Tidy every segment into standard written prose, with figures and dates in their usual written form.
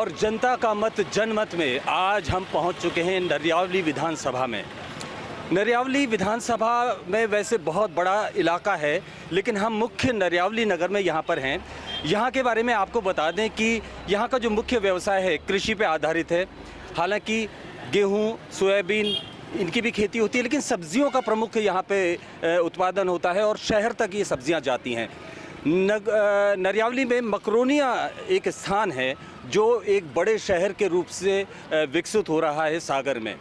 और जनता का मत जनमत में आज हम पहुंच चुके हैं नरियावली विधानसभा में। नरियावली विधानसभा में वैसे बहुत बड़ा इलाका है, लेकिन हम मुख्य नरियावली नगर में यहाँ पर हैं। यहाँ के बारे में आपको बता दें कि यहाँ का जो मुख्य व्यवसाय है कृषि पे आधारित है। हालांकि गेहूँ, सोयाबीन इनकी भी खेती होती है, लेकिन सब्जियों का प्रमुख यहाँ पे उत्पादन होता है और शहर तक ये सब्जियाँ जाती हैं। नरियावली में मकरोनिया एक स्थान है जो एक बड़े शहर के रूप से विकसित हो रहा है सागर में।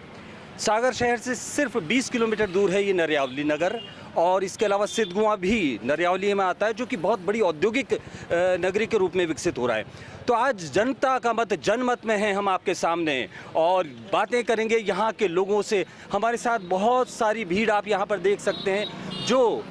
सागर शहर से सिर्फ 20 किलोमीटर दूर है ये नरियावली नगर, और इसके अलावा सिद्धगुआ भी नरियावली में आता है, जो कि बहुत बड़ी औद्योगिक नगरी के रूप में विकसित हो रहा है। तो आज जनता का मत जनमत में है हम आपके सामने और बातें करेंगे यहाँ के लोगों से। हमारे साथ बहुत सारी भीड़ आप यहाँ पर देख सकते हैं जो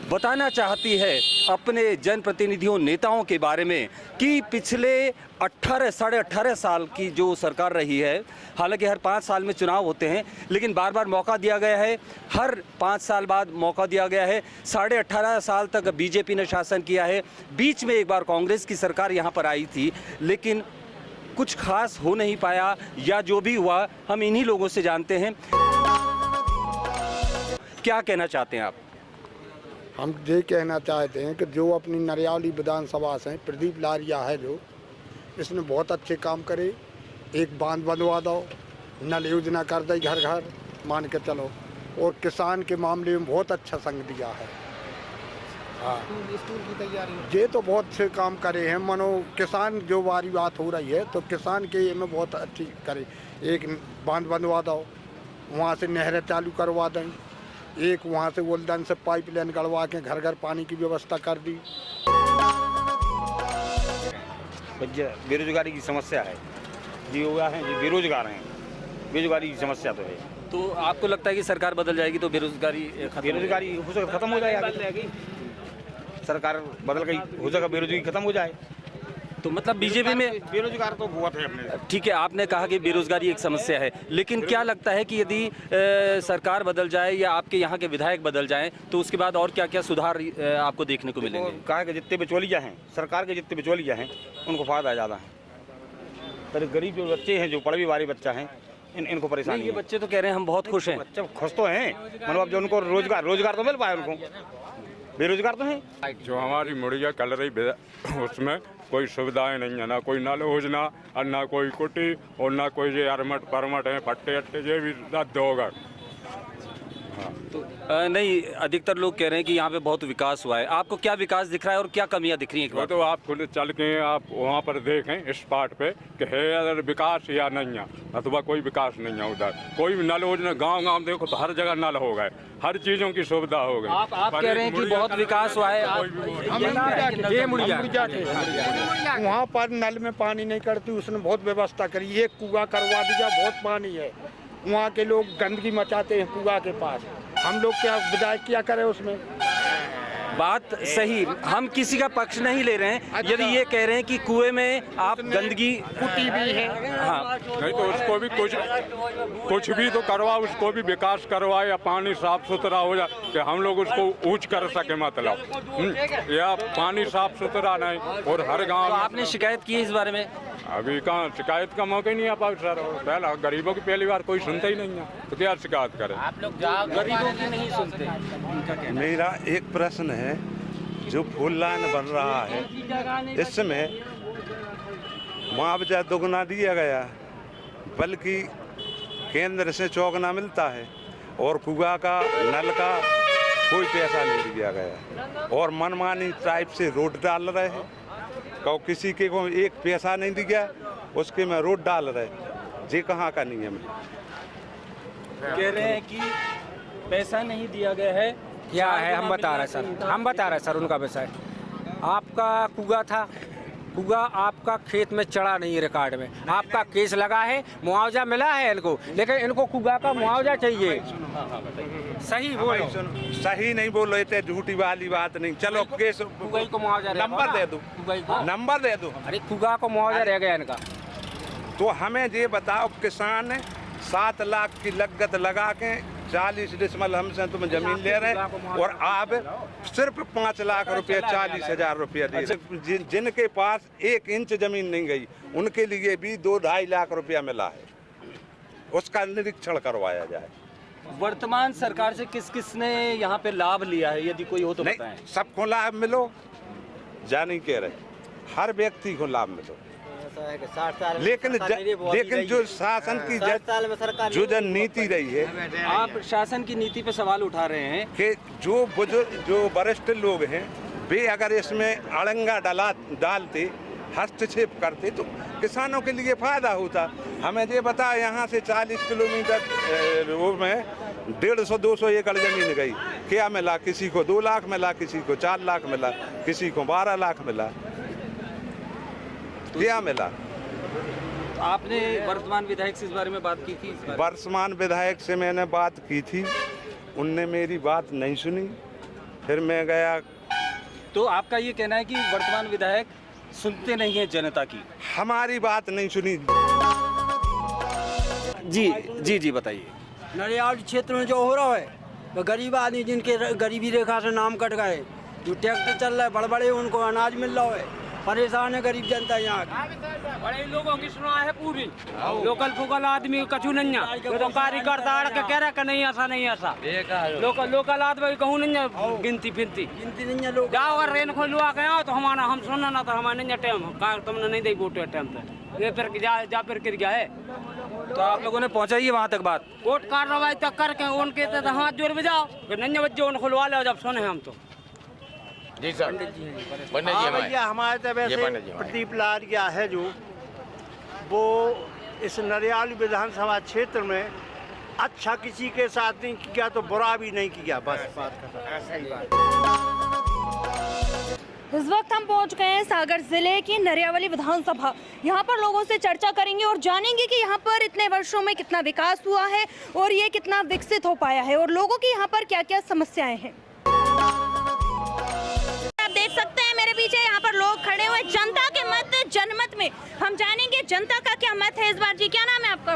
बताना चाहती है अपने जनप्रतिनिधियों, नेताओं के बारे में कि पिछले साढ़े 18 साल की जो सरकार रही है, हालांकि हर 5 साल में चुनाव होते हैं, लेकिन बार बार मौका दिया गया है, हर 5 साल बाद मौका दिया गया है। 18.5 साल तक बीजेपी ने शासन किया है। बीच में एक बार कांग्रेस की सरकार यहाँ पर आई थी, लेकिन कुछ खास हो नहीं पाया, या जो भी हुआ हम इन्हीं लोगों से जानते हैं। क्या कहना चाहते हैं आप? हम ये कहना चाहते हैं कि जो अपनी नरियावली विधानसभा से प्रदीप लारिया है, जो इसने बहुत अच्छे काम करे। एक बांध बनवा दो, नल योजना कर दे घर घर, मान के चलो, और किसान के मामले में बहुत अच्छा संग दिया है। हाँ, स्कूल की तैयारी ये तो बहुत से काम करे हैं। मानो किसान जो वारी बात हो रही है, तो किसान के ये में बहुत अच्छी करे। एक बांध बनवा दो, वहाँ से नहरें चालू करवा दें, एक वहाँ से गोल्डन से पाइपलाइन गड़वा के घर घर पानी की व्यवस्था कर दी। बेरोजगारी की समस्या है, जो हुआ है जो बेरोजगार हैं, बेरोजगारी की समस्या तो है। तो आपको लगता है कि सरकार बदल जाएगी तो बेरोजगारी खत्म हो जाएगी? सरकार बदल गई, हो जाएगा, बेरोजगारी खत्म हो जाए। तो मतलब बीजेपी में बेरोजगार तो बहुत है अपने। ठीक है, आपने कहा कि बेरोजगारी एक समस्या है, लेकिन क्या लगता है कि यदि सरकार बदल जाए या आपके यहाँ के विधायक बदल जाएं तो उसके बाद और क्या क्या सुधार आपको देखने को मिलेंगे? कहा कि जितने बिचौलिया हैं, सरकार के जितने बिचौलिया हैं, उनको फायदा ज़्यादा है। पर गरीब जो बच्चे हैं, जो पढ़वी वाले बच्चा हैं, इनको परेशानी है। ये बच्चे तो कह रहे हैं हम बहुत खुश हैं। बच्चे खुश तो हैं, मतलब अब जो उनको रोजगार तो मिल पाए, उनको बेरोजगार तो हैं। जो हमारी मुड़िया चल रही उसमें कोई सुविधाएं नहीं है, ना कोई नल योजना और ना कोई कुटी, और ना कोई ये अरमट परमट है, फट्टे अट्टे ये भी रद्द होगा। हाँ। तो नहीं, अधिकतर लोग कह रहे हैं कि यहाँ पे बहुत विकास हुआ है। आपको क्या विकास दिख रहा है और क्या कमियाँ दिख रही हैं? वो तो आप खुद चल के आप वहाँ पर देखें इस पार्ट पे कि है अगर विकास या नहीं है, अथवा कोई विकास नहीं है उधर। कोई नल योजना गांव देखो तो हर जगह नल हो गए, हर चीज़ों की सुविधा हो गई। आप कह रहे हैं कि बहुत विकास हुआ है। वहाँ पर नल में पानी नहीं करती, उसने बहुत व्यवस्था करी, एक कुआं करवा दिया, बहुत पानी है। वहाँ के लोग गंदगी मचाते हैं कुआं के पास, हम लोग क्या विधायक क्या करें उसमें? बात सही, हम किसी का पक्ष नहीं ले रहे हैं। यदि ये कह रहे हैं कि कुएं में आप गंदगी कुटी भी है, हाँ, नहीं तो उसको भी कुछ भी तो करवा, उसको भी विकास करवाए या पानी साफ सुथरा हो जाए कि हम लोग उसको ऊंच कर सके। मतलब या पानी साफ सुथरा नहीं, और हर गांव तो आपने शिकायत की इस बारे में? अभी कहाँ शिकायत का मौका ही नहीं आ पाया सर। पहला गरीबों की पहली बार कोई सुनता ही नहीं है, तो क्या शिकायत करें? आप लोग गरीबों की नहीं सुनते। मेरा एक प्रश्न है, जो फुल लाइन बन रहा है इसमें मुआवजा दोगुना दिया गया, बल्कि केंद्र से चौगुना मिलता है, और कुआं का नल का कोई पैसा नहीं दिया गया, और मनमानी टाइप से रोड डाल रहे हैं। तो किसी के को एक पैसा नहीं दिया, उसके में रोड डाल रहे, ये कहाँ का नियम है? कह रहे हैं कि पैसा नहीं दिया गया है। क्या है हम बता रहे सर, हम बता रहे सर उनका विषय। आपका कुआं था, कुआं आपका खेत में चढ़ा नहीं है, रिकॉर्ड में आपका केस लगा है, मुआवजा मिला है इनको, लेकिन इनको कुआं का मुआवजा चाहिए। सही बोलो, सही नहीं बोल रहे थे, झूठी वाली बात नहीं। चलो केस कुआं को मुआवजा नंबर दे दो, नंबर दे दो। अरे कुआं को मुआवजा रह गया इनका। तो हमें ये बताओ, किसान 7 लाख की लागत लगा के 40 डिसमल हमसे तुम जमीन ले रहे हैं और आप सिर्फ 5 लाख रुपए 40,000 रुपया दे रहे हैं। जिनके पास 1 इंच जमीन नहीं गई उनके लिए भी 2-2.5 लाख रुपया मिला है, उसका निरीक्षण करवाया जाए। वर्तमान सरकार से किस किस ने यहाँ पे लाभ लिया है, यदि कोई हो तो बताएं। नहीं, सबको लाभ मिलो, जा नहीं कह रहे, हर व्यक्ति को लाभ मिलो, लेकिन जो शासन की जो नीति रही है, आप शासन की नीति पे सवाल उठा रहे हैं कि जो बुजुर्ग जो वरिष्ठ लोग हैं वे अगर इसमें अड़ंगा डालते, हस्तक्षेप करते तो किसानों के लिए फायदा होता। हमें ये बता, यहाँ से 40 किलोमीटर वो में 150-200 एकड़ जमीन गई, क्या मिला? किसी को 2 लाख मिला, किसी को 4 लाख मिला, किसी को 12 लाख मिला, क्या मिला? आपने वर्तमान विधायक से इस बारे में बात की थी? वर्तमान विधायक से मैंने बात की थी, उनने मेरी बात नहीं सुनी, फिर मैं गया। तो आपका ये कहना है कि वर्तमान विधायक सुनते नहीं है जनता की? हमारी बात नहीं सुनी। जी बताइए। नरियाल क्षेत्र में जो हो रहा है, वो गरीब आदमी जिनके गरीबी रेखा से नाम कट गए, जो ट्रैक्टर चल रहा है, बड़े बड़े उनको अनाज मिल रहा है, परेशान है गरीब जनता यहाँ की। बड़े लोगों की सुना है पूरी, लोकल फुकल आदमी कछु नहीं है, तो कार्यकर्ता आड़ के कह रहा कि नहीं ऐसा नहीं ऐसा, लोकल आदमी कहूँ नहीं है, गिनती नहीं है लोग। जाओ अगर रेन खोल लुआ गया तो हमारा हम सुनना ना, तो हमारा नहीं टाइम, तुमने नहीं दी वोट टाइम पे, ये फिर जा फिर गिर गया है। तो आप लोगों ने पहुंचाई है वहाँ तक बात? वोट कार्रवाई तक करके उनके तो हाथ जोड़ बजाओ, नहीं बच्चों उन खुलवा लो जब सुने हम तो। जी सर, भैया हमारे तो वैसे प्रदीप लारिया है जो वो इस नरियाली विधानसभा क्षेत्र में अच्छा किसी के साथ नहीं किया तो बुरा भी नहीं किया, बस बात कर। इस वक्त हम पहुंच गए हैं सागर जिले की नरियावली विधानसभा। यहाँ पर लोगों से चर्चा करेंगे और जानेंगे कि यहाँ पर इतने वर्षों में कितना विकास हुआ है और ये कितना विकसित हो पाया है और लोगों की यहाँ पर क्या क्या समस्याएं हैं। आप देख सकते हैं मेरे पीछे यहाँ पर लोग खड़े हुए, जनता के मत जनमत में हम जानेंगे जनता का क्या मत है इस बार। जी क्या नाम है आपका?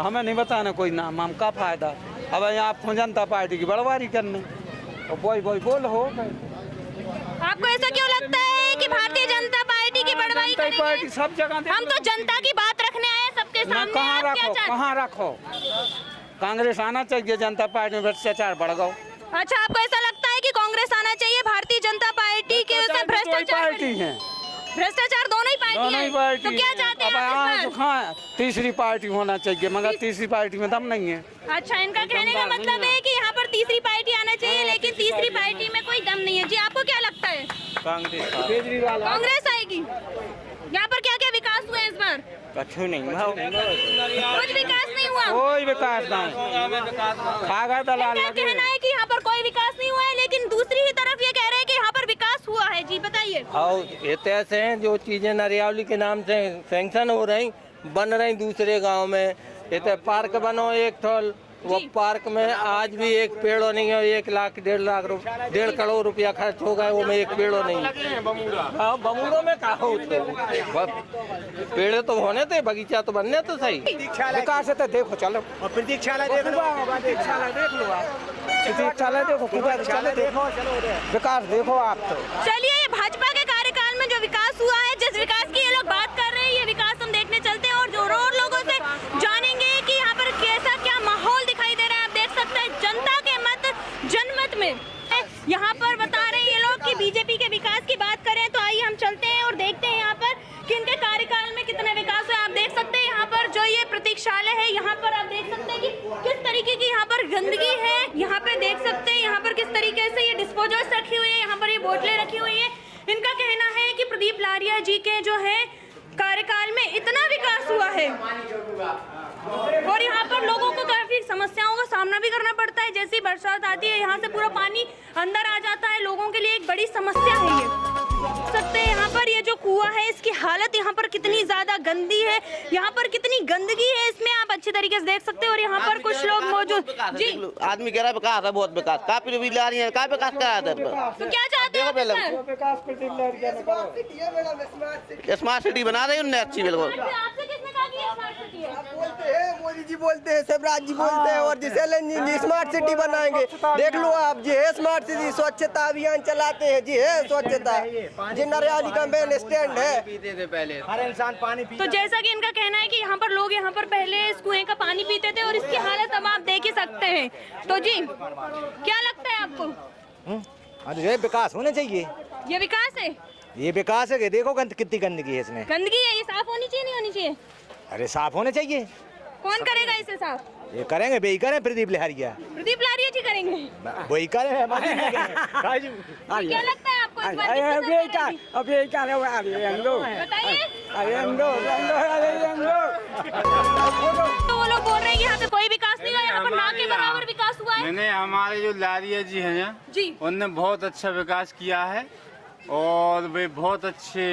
हमें नहीं बताना कोई नाम, हम का फायदा। अब आपको जनता पार्टी की बड़वारी करने और बोल हो। आपको ऐसा क्यों लगता है कि भारतीय जनता पार्टी की बड़वाई करेंगे? सब जगह हम तो जनता की बात रखने आए हैं सबके सामने। कहाँ रखो? कांग्रेस आना चाहिए, जनता पार्टी में भ्रष्टाचार बढ़ गया। अच्छा, आपको ऐसा लगता है कि कांग्रेस आना चाहिए, भारतीय जनता पार्टी के भ्रष्टाचार है? भ्रष्टाचार दोनों ही पार्टी तो क्या चाहते हैं? तीसरी पार्टी होना चाहिए, मगर तीसरी पार्टी में दम नहीं है। अच्छा, इनका कहने का मतलब है कि यहाँ पर तीसरी पार्टी आना चाहिए, लेकिन तीसरी पार्टी में कोई दम नहीं है। जी आपको क्या लगता है? कांग्रेस आएगी। यहाँ पर क्या क्या विकास हुआ है इस बार? कुछ नहीं, कुछ विकास नहीं हुआ। कोई विकास नहीं। क्या कहना है कि यहाँ पर कोई विकास नहीं हुआ है, लेकिन दूसरी ही तरफ ये कह रहे हैं कि यहाँ पर विकास हुआ है। जी बताइए। ये तो ऐसे हैं जो चीजें नरियावली के नाम से सैंक्शन हो रही, बन रही दूसरे गांव में। ये तो पार्क बनो एक थोल, वो पार्क में आज भी एक पेड़ो नहीं है। 1 लाख 1.5 करोड़ रुपया खर्च हो गए, वो में एक पेड़ो नहीं। हाँ, बमूरों में कहा हो पेड़ तो होने थे, बगीचा तो बनने तो सही। विकास है तो देखो, चलो प्रतीक्षालय देख लो, विकास देखो आप तो। चलिए, ये भाजपा के कार्यकाल में जो विकास हुआ है, जिस विकास की ये लोग बात कर रहे हैं, ये विकास हम देखने चलते हैं और जो और लोगों से जानेंगे कि यहाँ पर कैसा क्या माहौल दिखाई दे रहा है। आप देख सकते हैं जनता के मत जनमत में यहाँ पर बता रहे हैं ये लोग कि बीजेपी के विकास की बात करें। तो आइए हम चलते हैं और देखते हैं यहाँ पर कि इनके कार्यकाल में कितने विकास है। आप देख सकते हैं यहाँ पर जो ये प्रतीक्षालय है, यहाँ पर आप देख सकते हैं कि किस तरीके की यहाँ पर गंदगी है। यहाँ पे देख सकते हैं यहाँ पर किस तरीके से ये डिस्पोजल्स रखी हुई है, यहाँ पर ये बोतलें रखी हुई है। इनका कहना है कि प्रदीप लारिया जी के जो है कार्यकाल में इतना विकास हुआ है और यहाँ पर लोगों को काफी समस्याओं का सामना भी करना पड़ता है। जैसी बरसात आती है, यहाँ से पूरा पानी अंदर आ जाता है, लोगों के लिए एक बड़ी समस्या है ये। सकते हैं यहाँ पर ये जो कुआं है, इसकी हालत यहाँ पर कितनी ज्यादा गंदी है, यहाँ पर कितनी गंदगी है, इसमें आप अच्छे तरीके से देख सकते हैं। और यहाँ पर कुछ लोग मौजूद। जी, आदमी कह रहा है विकास है, बहुत विकास, काफी ला रही है, क्या विकास करा था? तो क्या चाहते हैं? स्मार्ट सिटी बना रही है उनने अच्छी, बिल्कुल। आपसे किसने कहा लगी है स्मार्ट सिटी है? बोलते हैं मोदी जी बोलते हैं, शिवराज जी बोलते हैं और जी स्मार्ट सिटी बनाएंगे। देख लो आप जी है स्मार्ट सिटी, स्वच्छता अभियान चलाते हैं जी है स्वच्छता, जी नरियाली का मेन स्टैंड है। पहले हर इंसान पानी तो जैसा कि इनका कहना है कि यहाँ पर लोग यहाँ पर पहले इस कुएं का पानी पीते थे और इसकी हालत अब आप देख ही सकते हैं। तो जी क्या लगता है आपको? जो है विकास होना चाहिए। ये विकास है? ये विकास है कि देखो कितनी गंदगी है इसमें। गंदगी है, ये साफ होनी चाहिए नहीं होनी चाहिए? अरे साफ होने चाहिए। कौन करेगा इसे साफ? ये करेंगे वही करें, प्रदीप लहरिया। प्रदीप लारिया जी करेंगे? वही करें क्या लगता है आपको इस बार? तो वो लोग बोल रहे हैं कि यहाँ पे कोई विकास नहीं हुआ, यहाँ पर ना के बराबर विकास हुआ है। मैंने हमारे जो लारिया जी हैं जी, उनने बहुत अच्छा विकास किया है और वे बहुत अच्छे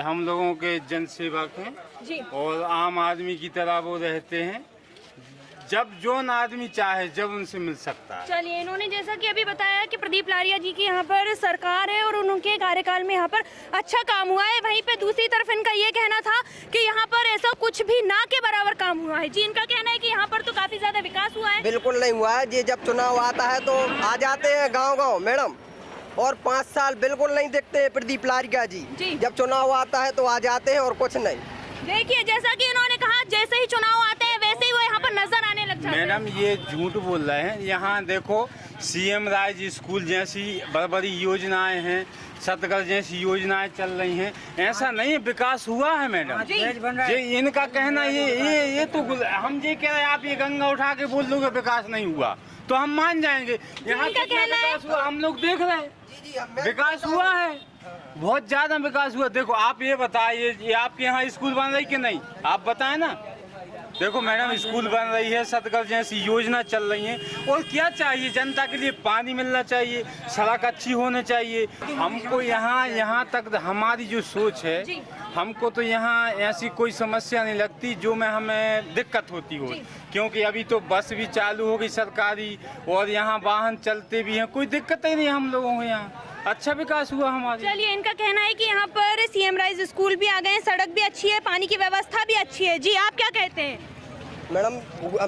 हम लोगों के जनसेवक हैं जी। और आम आदमी की तरह वो रहते हैं, जब जोन आदमी चाहे जब उनसे मिल सकता है। चलिए, इन्होंने जैसा कि अभी बताया कि प्रदीप लारिया जी की यहाँ पर सरकार है और उनके कार्यकाल में यहाँ पर अच्छा काम हुआ है। वहीं पे दूसरी तरफ इनका ये कहना था कि यहाँ पर ऐसा कुछ भी ना के बराबर काम हुआ है। जी, इनका कहना है कि यहाँ पर तो काफी ज्यादा विकास हुआ है। बिल्कुल नहीं हुआ है जी, जब चुनाव आता है तो आ जाते हैं गाँव मैडम, और 5 साल बिल्कुल नहीं देखते हैं प्रदीप लारिया जी। जब चुनाव आता है तो आ जाते हैं और कुछ नहीं। देखिए, जैसा कि इन्होंने कहा जैसे ही चुनाव आते हैं वैसे ही वो यहाँ पर नजर आने लग जाते हैं। मैडम ये झूठ बोल रहे हैं। यहाँ देखो सीएम राज स्कूल जैसी बड़ी बड़ी योजनाएं हैं, सतगढ़ जैसी योजनाएं चल रही हैं, ऐसा नहीं है विकास हुआ है मैडम। ये इनका कहना ये तो हम ये कह रहे हैं, आप ये गंगा उठा के बोल दोगे विकास नहीं हुआ तो हम मान जाएंगे। यहाँ कितना विकास हुआ हम लोग देख रहे हैं, विकास हुआ है, बहुत ज्यादा विकास हुआ। देखो आप ये बताइए, ये आपके यहाँ स्कूल बन रही कि नहीं, आप बताएं ना। देखो मैडम स्कूल बन रही है, सतगढ़ जैसी योजना चल रही है, और क्या चाहिए जनता के लिए? पानी मिलना चाहिए, सड़क अच्छी होनी चाहिए। हमको यहाँ तक हमारी जो सोच है, हमको तो यहाँ ऐसी कोई समस्या नहीं लगती जो में हमें दिक्कत होती हो, क्योंकि अभी तो बस भी चालू हो गई सरकारी और यहाँ वाहन चलते भी हैं, कोई दिक्कत ही नहीं हम लोगों को। यहाँ अच्छा विकास हुआ हमारे। चलिए, इनका कहना है कि यहाँ पर सीएम राइज स्कूल भी आ गए हैं, सड़क भी अच्छी है, पानी की व्यवस्था भी अच्छी है। जी, आप क्या कहते हैं? मैडम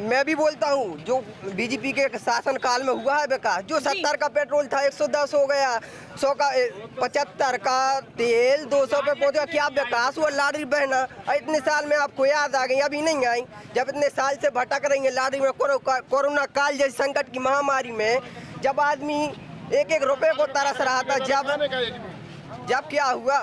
मैं भी बोलता हूँ, जो बीजेपी के शासन काल में हुआ है विकास, जो 70 का पेट्रोल था 110 हो गया, 100 का 75 का तेल 200 पे पहुँच गया। क्या विकास हुआ? लाडली बहना इतने साल में आपको याद आ गई, अभी नहीं आई, जब इतने साल से भटक रही है लाडली में। कोरोना काल जैसी संकट की महामारी में जब आदमी एक रुपए को तरस रहा था, जब क्या हुआ?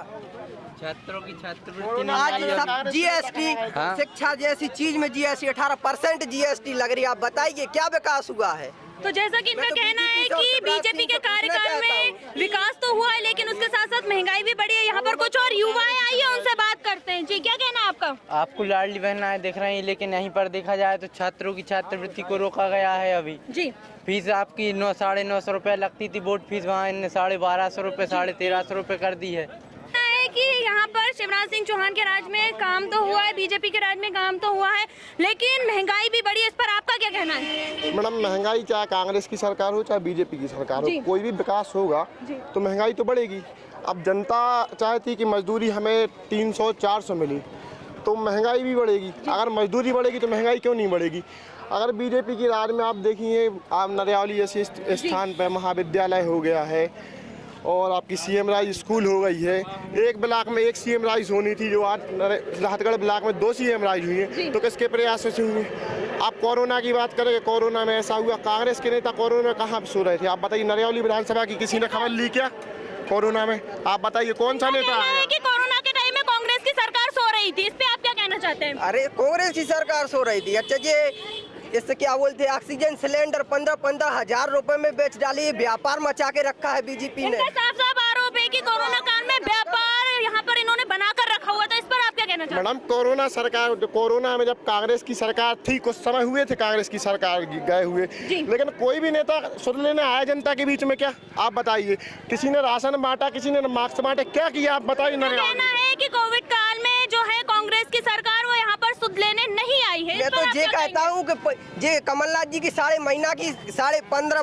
छात्रों की छात्रवृत्ति आज सब जीएसटी, शिक्षा जैसी चीज में जीएसटी 18% जीएसटी लग रही है। आप बताइए क्या विकास हुआ है? तो जैसा कि इनका कहना है कि बीजेपी के कार्यकाल में विकास तो हुआ है, लेकिन उसके साथ साथ महंगाई भी बढ़ी है। यहाँ पर कुछ और युवाएं आई है, उनसे बात करते हैं। जी, क्या कहना है आपका? आपको लाडली बहना देख रहे हैं, लेकिन यहीं पर देखा जाए तो छात्रों की छात्रवृत्ति को रोका गया है अभी। जी, फीस आपकी 900-950 रुपए लगती थी बोर्ड फीस, वहाँ इनने 1250 रुपए 1350 रुपए कर दी है। कि यहाँ पर शिवराज सिंह चौहान के राज में काम तो हुआ है, बीजेपी के राज में काम तो हुआ है, लेकिन महंगाई भी बढ़ी है। इस पर आपका क्या कहना है? मैडम महंगाई चाहे कांग्रेस की सरकार हो चाहे बीजेपी की सरकार हो, कोई भी विकास होगा तो महंगाई तो बढ़ेगी। अब जनता चाहती कि मजदूरी हमें 300-400 मिली, तो महंगाई भी बढ़ेगी। अगर मजदूरी बढ़ेगी तो महंगाई क्यों नहीं बढ़ेगी? अगर बीजेपी की राज में आप देखिए, आप नरियावली जैसे स्थान पर महाविद्यालय हो गया है और आपकी सीएम राइज स्कूल हो गई है। एक ब्लॉक में एक सीएम राइज होनी थी, जो आज राहतगढ़ ब्लॉक में 2 सीएम राइज हुई है, तो किसके प्रयासों से हुई? आप कोरोना की बात करेंगे, कोरोना में ऐसा हुआ, कांग्रेस के नेता कोरोना में कहाँ सो रहे थे? आप बताइए, नरियावली विधानसभा की किसी ने खबर ली क्या कोरोना में? आप बताइए कौन सा नेता है? कि कोरोना के टाइम में कांग्रेस की सरकार सो रही थी, इस पे आप क्या कहना चाहते हैं? अरे कांग्रेस की सरकार सो रही थी। अच्छा, ये इससे क्या बोलते हैं, ऑक्सीजन सिलेंडर 15-15 हजार रुपए में बेच डाली, व्यापार मचा के रखा है बीजेपी ने। साफ आरोप है कि कोरोना काल में व्यापार यहाँ पर इन्होंने बनाकर रखा हुआ था। इस पर आप क्या कहना चाहते हैं? मैडम कोरोना सरकार, कोरोना में जब कांग्रेस की सरकार थी, कुछ समय हुए थे कांग्रेस की सरकार गए हुए, लेकिन कोई भी नेता सुन लेने आया जनता के बीच में क्या? आप बताइए, किसी ने राशन बांटा, किसी ने मास्क बांटे, क्या किया? आप बताइए। कहना है कि कोविड काल में जो है कांग्रेस की सरकार वो यहाँ पर सुध लेने नहीं आई है। मैं तो ये कहता हूँ कि ये कमलनाथ जी की 15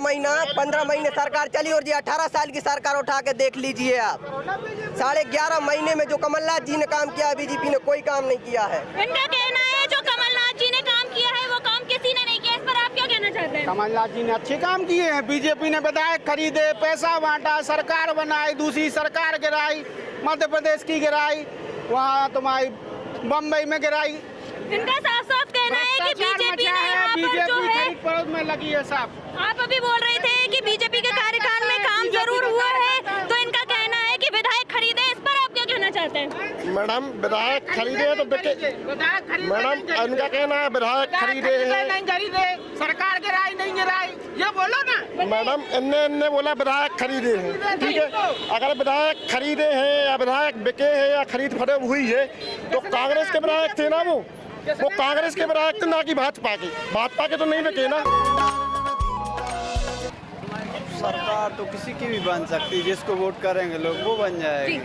महीने सरकार चली, और ये 18 साल की सरकार उठा के देख लीजिए आप। 11.5 महीने में जो कमलनाथ जी ने काम किया, बीजेपी ने कोई काम नहीं किया है। इनका कहना है जो कहना चाहते हैं? कमलनाथ जी ने अच्छे काम किए हैं। बीजेपी ने विधायक खरीदे, पैसा बांटा, सरकार बनाई, दूसरी सरकार गिराई, मध्य प्रदेश की गिराई, वहाँ तुम्हारी बम्बई में गिराई। इनका साफ साफ कहना है कि बीजेपी ने यहाँ पर जो है खरीद फरोख्त में लगी है साहब। आप अभी बोल रहे थे कि बीजेपी के कार्यकाल में काम जरूर हुआ है, तो इनका कहना है कि विधायक खरीदे, इस पर आप क्या कहना चाहते हैं? मैडम विधायक खरीदे तो मैडम इनका कहना है विधायक खरीदे हैं, नहीं खरीदे, सरकार गिराई नहीं गिराई, ये बोलो ना। मैडम इनने बोला विधायक खरीदे हैं, ठीक है। अगर विधायक खरीदे हैं या विधायक बिके हैं या खरीद फरोख्त हुई है तो कांग्रेस के विधायक थे ना, वो कांग्रेस के विधायक थे ना कि भाजपा के तो नहीं बिके ना। सरकार तो किसी की भी बन सकती है, जिसको वोट करेंगे लोग वो बन जाएगी।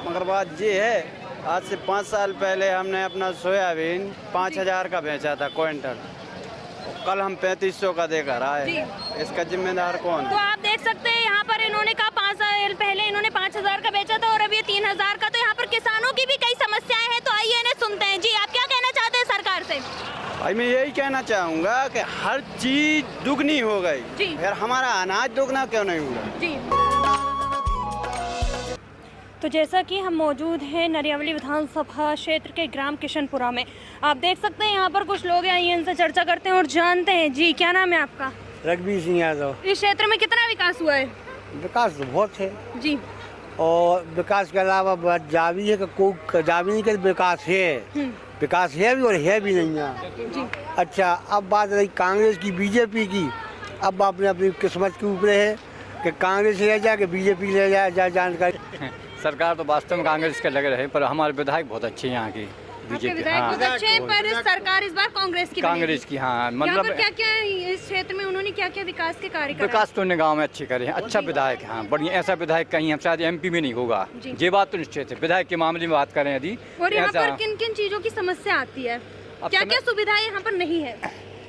मगर बात ये है, आज से 5 साल पहले हमने अपना सोयाबीन 5000 का बेचा था क्विंटल, कल हम 3500 का देकर आए। इसका जिम्मेदार कौन तो है? आप देख सकते हैं यहाँ पर इन्होंने कहा 5 साल पहले इन्होंने 5000 का बेचा था और अब ये 3000 का। तो यहाँ पर किसानों की भी कई समस्याएं हैं, तो आइए इन्हें सुनते हैं। जी, आप क्या कहना चाहते हैं सरकार से? भाई मैं यही कहना चाहूँगा कि हर चीज दुगनी हो गई, यार हमारा अनाज दुगना क्यों नहीं हुआ? जी। तो जैसा कि हम मौजूद हैं नरियावली विधानसभा क्षेत्र के ग्राम किशनपुरा में, आप देख सकते हैं यहाँ पर कुछ लोग हैं, आइए इनसे चर्चा करते हैं और जानते हैं। जी, क्या नाम है आपका? रघुवीर सिंह यादव। इस क्षेत्र में कितना विकास हुआ है? विकास तो बहुत है जी, और विकास के अलावा बात जावी है कि कोई जावी नहीं कि विकास है, विकास है भी और है भी नहीं है। जी। अच्छा, अब बात रही कांग्रेस की बीजेपी की, अब आपने अपनी किस्मत के ऊपर है कि कांग्रेस ले जाए कि बीजेपी ले जाए जानकारी। सरकार तो वास्तव में कांग्रेस के लगे रहे, पर हमारे विधायक बहुत अच्छे हैं यहाँ की बीजेपी। विधायक बहुत अच्छे हैं, पर सरकार इस बार कांग्रेस की कांग्रेस की। हाँ, मतलब क्या क्या इस क्षेत्र में उन्होंने क्या क्या विकास के कार्य करे? विकास तो उन्हें गाँव में अच्छे करे हैं, अच्छा विधायक है। हाँ, बढ़िया, ऐसा विधायक कहीं हम शायद एमपी में नहीं होगा, ये बात तो निश्चित है। विधायक के मामले में बात करें यदि, और यहाँ पर किन किन चीजों की समस्या आती है, क्या क्या सुविधाएं यहाँ पर नहीं है?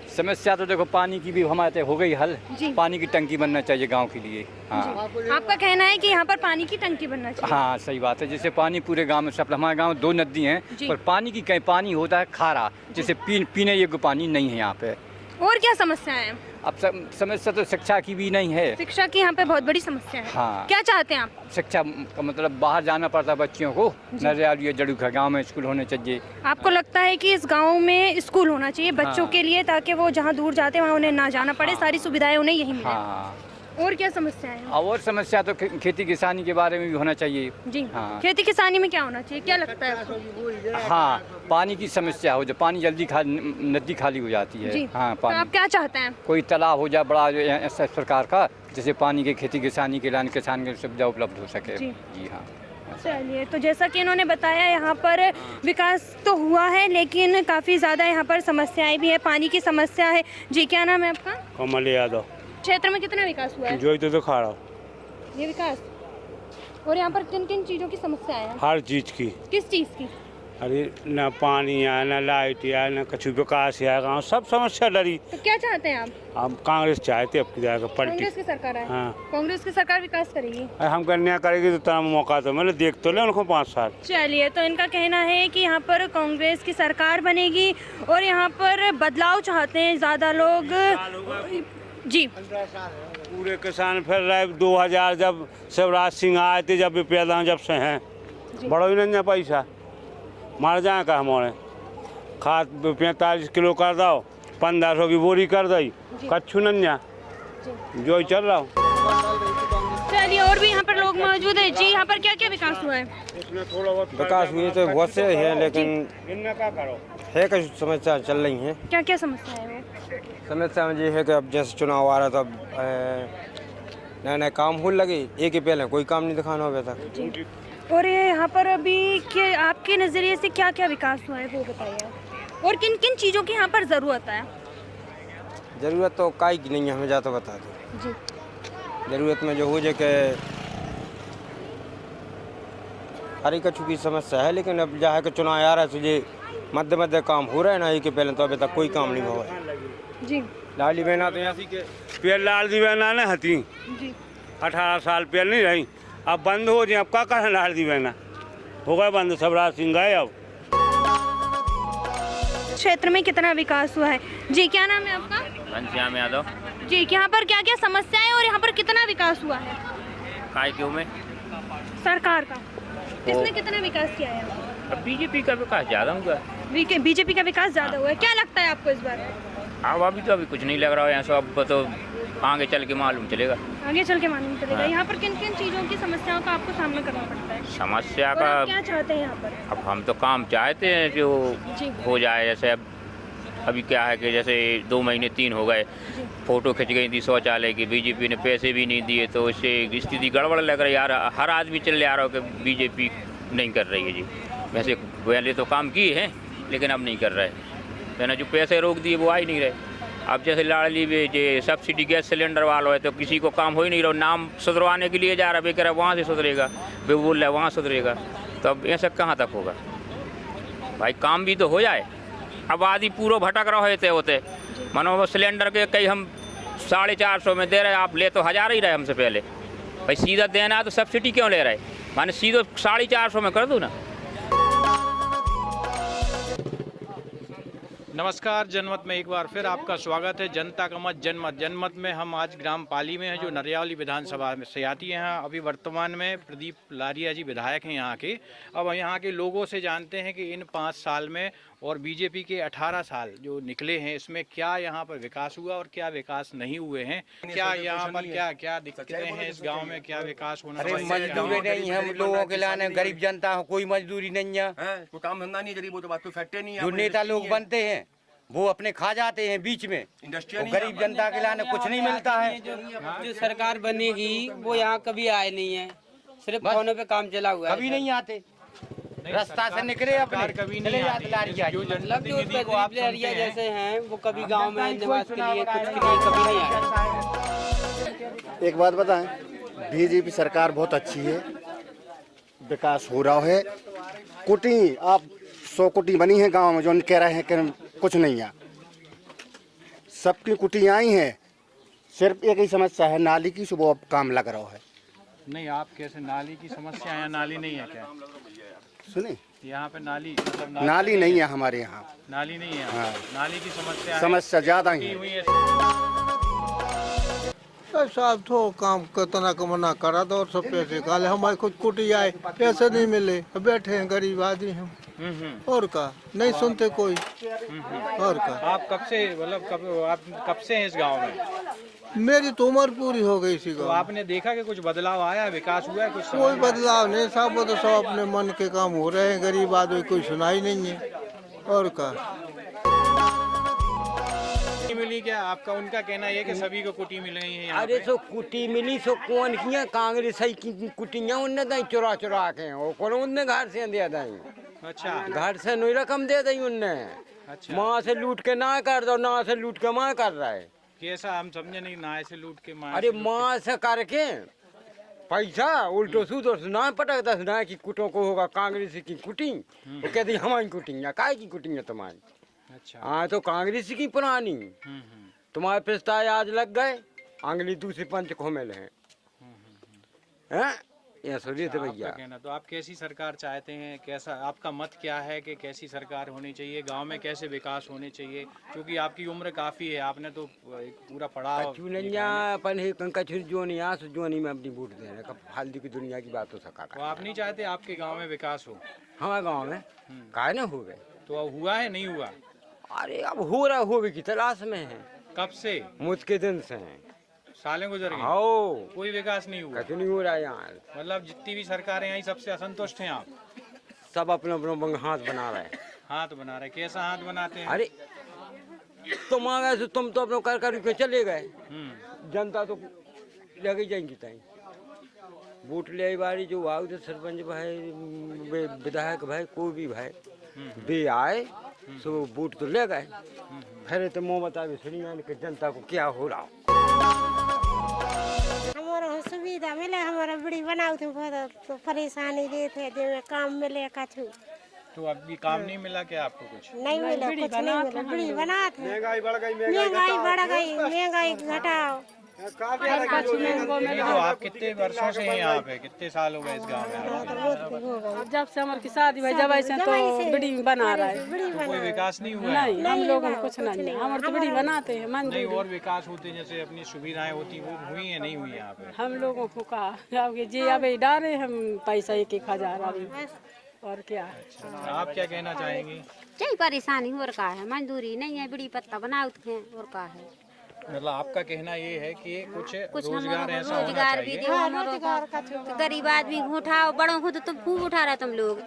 समस्या तो देखो, पानी की भी हमारे हो गई हल, पानी की टंकी बनना चाहिए गांव के लिए। हाँ, आपका कहना है कि यहाँ पर पानी की टंकी बनना चाहिए? हाँ, सही बात है। जैसे पानी पूरे गांव में सब, हमारे गांव में 2 नदी हैं, पर पानी की कहीं पानी होता है खारा, जैसे पीने योग्य पानी नहीं है यहाँ पे। और क्या समस्या है? अब समस्या तो शिक्षा की भी नहीं है, शिक्षा की यहाँ पे बहुत बड़ी समस्या है। हाँ। क्या चाहते हैं आप? शिक्षा का मतलब बाहर जाना पड़ता है बच्चियों को, नरियावली जड़ूखा गांव में स्कूल होने चाहिए। आपको लगता है कि इस गांव में स्कूल होना चाहिए बच्चों के लिए, ताकि वो जहाँ दूर जाते हैं वहाँ उन्हें ना जाना पड़े, सारी सुविधाएं उन्हें यही मिले? हाँ। और क्या समस्या है? और समस्या तो खेती किसानी के बारे में भी होना चाहिए। जी। हाँ। खेती किसानी में क्या होना चाहिए, क्या लगता है आपको? हाँ, पानी की समस्या हो, जो पानी जल्दी नदी खाली हो जाती है। जी। हाँ, तो पानी आप क्या चाहते हैं? कोई तालाब हो जाए बड़ा, ऐसा सरकार का, जैसे पानी के खेती किसानी के लिए किसान की सुविधा उपलब्ध हो सके। जी। जी हाँ। चलिए, तो जैसा कि इन्होंने बताया, यहाँ पर विकास तो हुआ है लेकिन काफ़ी ज़्यादा यहाँ पर समस्याएं भी है, पानी की समस्या है। जी, क्या नाम है आपका? कमल यादव। क्षेत्र में कितना विकास हुआ है? जो तो खा रहा हूँ, ये विकास। और यहाँ पर किन किन चीज़ों की समस्या है? हर चीज़ की। किस चीज़ की? अरे न पानी है, न लाइट है, न कुछ विकास है, गाँव सब समस्या डरी। तो क्या चाहते हैं आप? हम कांग्रेस चाहते अब की पलटी। कांग्रेस की सरकार है? हाँ। कांग्रेस की सरकार विकास करेगी? हम कन्या करेगी तो तरह मौका तो मैंने देख तो ले उनको 5 साल। चलिए, तो इनका कहना है कि यहाँ पर कांग्रेस की सरकार बनेगी और यहाँ पर बदलाव चाहते हैं ज़्यादा लोग। जी। पूरे किसान फिर रहे 2000 जब शिवराज सिंह आए थे, जब भी पैदा जब से हैं, बड़ो ही नहीं पैसा मार जाए का हमारे खाद 45 किलो कर दो, 1500 की बोरी कर दी, कच्छू नन्या जो ही चल रहा हूँ। चलिए, और भी यहाँ पर लोग मौजूद हैं। जी, यहाँ पर क्या क्या विकास हुआ है? विकास हुए तो बहुत से है, लेकिन है कुछ समस्या चल रही है। क्या क्या समस्या है? समस्या में ये है कि अब जैसे चुनाव आ रहा था, अब नए नए काम हो लगे, एक ही पहले कोई काम नहीं दिखाना हो था। और ये यहाँ पर अभी के आपके नज़रिए से क्या क्या विकास हुआ है वो बताइए, और किन किन चीज़ों की यहाँ पर ज़रूरत है? ज़रूरत तो काई की नहीं है, हमें ज़्यादा बता दो। जी। ज़रूरत में जो हो जाए कि हरी कछू की समस्या है, लेकिन अब जहाँ के चुनाव आ रहा है तो ये मध्य काम हो रहा है ना, एक पहले तो अभी तक कोई काम नहीं हुआ है। जी। लाली बहना तो यहाँ के पेड़ लाल दी बहना न हती, 18 साल पेड़ नहीं रही, अब बंद हो जाए। अब क्या करें, लाल दी बहना हो गए बंद, शिवराज सिंह गए। अब क्षेत्र में कितना विकास हुआ है? जी, क्या नाम है आपका? घनश्याम यादव। जी, यहाँ पर क्या क्या समस्याएं और यहाँ पर कितना विकास हुआ है काय क्यों में सरकार का? किसने कितना विकास किया है? अब बीजेपी का विकास ज़्यादा हुआ है। बीजेपी का विकास ज्यादा हुआ है, क्या लगता है आपको इस बार? अब अभी तो कुछ नहीं लग रहा है यहाँ से, अब तो आगे चल के मालूम चलेगा। आगे चल के मालूम चलेगा। यहाँ पर किन किन चीज़ों की समस्याओं का आपको सामना करना पड़ता है? समस्या और का आप क्या चाहते हैं यहाँ पर? अब हम तो काम चाहते हैं जो जी। हो जाए। जैसे अब अभी क्या है कि जैसे 2 महीने 3 हो गए, फोटो खिंच गई थी शौचालय की, बीजेपी ने पैसे भी नहीं दिए, तो इससे स्थिति गड़बड़ लग रही है यार। हर आदमी चले आ रहा हो कि बीजेपी नहीं कर रही है जी। वैसे पहले तो काम किए हैं लेकिन अब नहीं कर रहे। मैंने जो पैसे रोक दिए वो आ ही नहीं रहे। अब जैसे लाड़ली में जो सब्सिडी गैस सिलेंडर वालों है तो किसी को काम हो ही नहीं रहा। नाम सुधरवाने के लिए जा रहा है, वे कह रहा है वहाँ से सुधरेगा, वे बोल रहा है वहाँ सुधरेगा, तो अब ऐसा कहाँ तक होगा भाई? काम भी तो हो जाए। अब आदि पूरा भटक रहे थे होते मानो वो सिलेंडर के कई हम 450 में दे रहे, आप ले तो 1000 ही रहे हमसे पहले। भाई सीधा देना है तो सब्सिडी क्यों ले रहे? माने सीधो 450 में कर दूँ ना। नमस्कार, जनमत में एक बार फिर आपका स्वागत है। जनता का मत जनमत। जनमत में हम आज ग्राम पाली में हैं जो नरियावली विधानसभा में से आती है। अभी वर्तमान में प्रदीप लारिया जी विधायक हैं यहाँ के। अब यहाँ के लोगों से जानते हैं कि इन 5 साल में और बीजेपी के 18 साल जो निकले हैं इसमें क्या यहाँ पर विकास हुआ और क्या विकास नहीं हुए हैं। क्या यहाँ पर क्या क्या दिक्कतें हैं इस गाँव में, क्या विकास होना चाहिए? मजदूरी नहीं है हम लोगों के लाने, गरीब जनता हो, कोई मजदूरी नहीं है, कोई काम धंधा नहीं, गरीबों तो बात तो फैक्ट्री नहीं है। जो नेता लोग बनते हैं वो अपने खा जाते हैं बीच में, तो गरीब जनता के लाने कुछ नहीं मिलता है। जो सरकार बनेगी वो यहाँ कभी आए नहीं है, सिर्फ फोनों पे काम चला हुआ है। कभी नहीं आते, रास्ता से निकले अपने कभी नहीं आते। जैसे हैं वो कभी गांव में निवास के लिए कुछ के लिए कभी नहीं आए। एक बात बताएं, बीजेपी सरकार बहुत अच्छी है, विकास हो रहा है। कुटी आप 100 कुटी बनी है गांव में, जो कह रहे हैं कि कुछ नहीं है, सबकी कुटी आई हैं। सिर्फ एक ही समस्या है नाली की, सुबह अब काम लग रहा है। नहीं, आप कैसे नाली की समस्या है? नाली नहीं है क्या? सुने यहाँ पे नाली मतलब नाली नहीं है हमारे यहाँ, नाली नहीं है। हाँ। नाली की समस्या ज़्यादा ही है। साहब तो काम कितना कमना करा दो और सब पैसे काले, हमारे खुद कुटी आए, पैसे नहीं मिले, बैठे हैं गरीब आदमी हम। और का नहीं सुनते कोई। और का आप कब से मतलब आप कब से हैं इस गांव में? मेरी तो उम्र पूरी हो गई इसी तो आपने देखा कि कुछ बदलाव आया, विकास हुआ है कुछ? कोई बदलाव नहीं साहब, वो तो सब अपने मन के काम हो रहे हैं, गरीब आदमी कोई सुनाई नहीं है। और का मिली क्या आपका? उनका कहना है कि सभी को कुटी मिल रही है। अरे सो कुटी मिली सो कौन किया? कांग्रेस की कुटियाँ उनने दी चुरा चुरा के, उनने घर से दे दी। अच्छा, घर से नहीं रकम दे दी उनने। अच्छा, माँ से लूट के ना कर दो, ना से लूट के माँ कर रहा है। कैसा? हम समझे नहीं। ना से लूट के माँ? अरे माँ से करके पैसा उल्टो सूदो ना पटक दस ना की कुटों को होगा कांग्रेस की कुटी, वो कहती हमारी कुटियाँ काय की कुटियाँ तुम्हारी। अच्छा, हाँ तो कांग्रेस की पुरानी, तुम्हारे पिस्ता आज लग गए, आंगली दूसरे पंच खोमेल हैं। ये सुनिए तो भैया कहना। तो आप कैसी सरकार चाहते हैं? कैसा आपका मत क्या है कि कैसी सरकार होनी चाहिए? गांव में कैसे विकास होने चाहिए? क्योंकि आपकी उम्र काफी है, आपने तो पूरा पढ़ा। जोनी में अपनी वोट दे रहे, फालतू की दुनिया की बात हो सका। तो आप नहीं चाहते आपके गाँव में विकास हो? हमारे गाँव में काहे ना हो गए। तो अब हुआ है नहीं हुआ? अरे अब हो रहा, होवे की तलाश में है। कब से? मुझके दिन से हैं, सालें गुजर गई। हाँ, कोई विकास नहीं हुआ? कुछ नहीं हो रहा है यहाँ। मतलब जितनी भी सरकारें आई सबसे असंतुष्ट हैं आप? सब अपने अपने हाथ बना रहे हैं। हाथ बना रहे? कैसा हाथ बनाते हैं? अरे तुम आ गए, तुम तो अपने कर के चले गए, जनता तो लगी जाएंगी ताई। वोट ले बारी जो आओ तो सरपंच भाई, विधायक भाई, कोई भी भाई वे आए सो वोट तो ले गए, फिर तो मुँह बतावे सुनिए कि जनता को क्या हो रहा। हमारा सुविधा मिले, हमारा बड़ी बनाओ थे, तो परेशानी देते थे, काम मिले कछु। तो अभी काम नहीं मिला क्या आपको? कुछ नहीं मिला, कुछ नहीं मिला। बड़ी बनाते, महंगाई बढ़ गई, महंगाई घटाओ, नहीं तो आप कितने वर्षों से हैं यहाँ पे, कितने साल हो गए इस गांव में? जब से हमारी शादी भाई जब ऐसे तो बिड़ी बना रहा है। कोई विकास नहीं हुआ? नहीं, हम लोगों को कुछ नहीं है, हमारे तो बिड़ी बनाते हैं नहीं, मंदिर। और विकास होते जैसे अपनी सुविधाएं होती वो हुई है नहीं हुई यहाँ पे? हम लोगों को कहा जी अभी डाले हम पैसा 1-1 हजार अभी, और क्या है। आप क्या कहना चाहेंगी? यही परेशानी हो रखा है, मजदूरी नहीं है, बिड़ी पत्ता बनाते हैं और का है। मतलब आपका कहना ये है कि कुछ रोजगार ऐसा होना रोजगार भी चाहिए। दो हमारों को। गरीब आदमी को उठाओ, बड़ों को तो तुम खूब उठा रहा तुम लोग,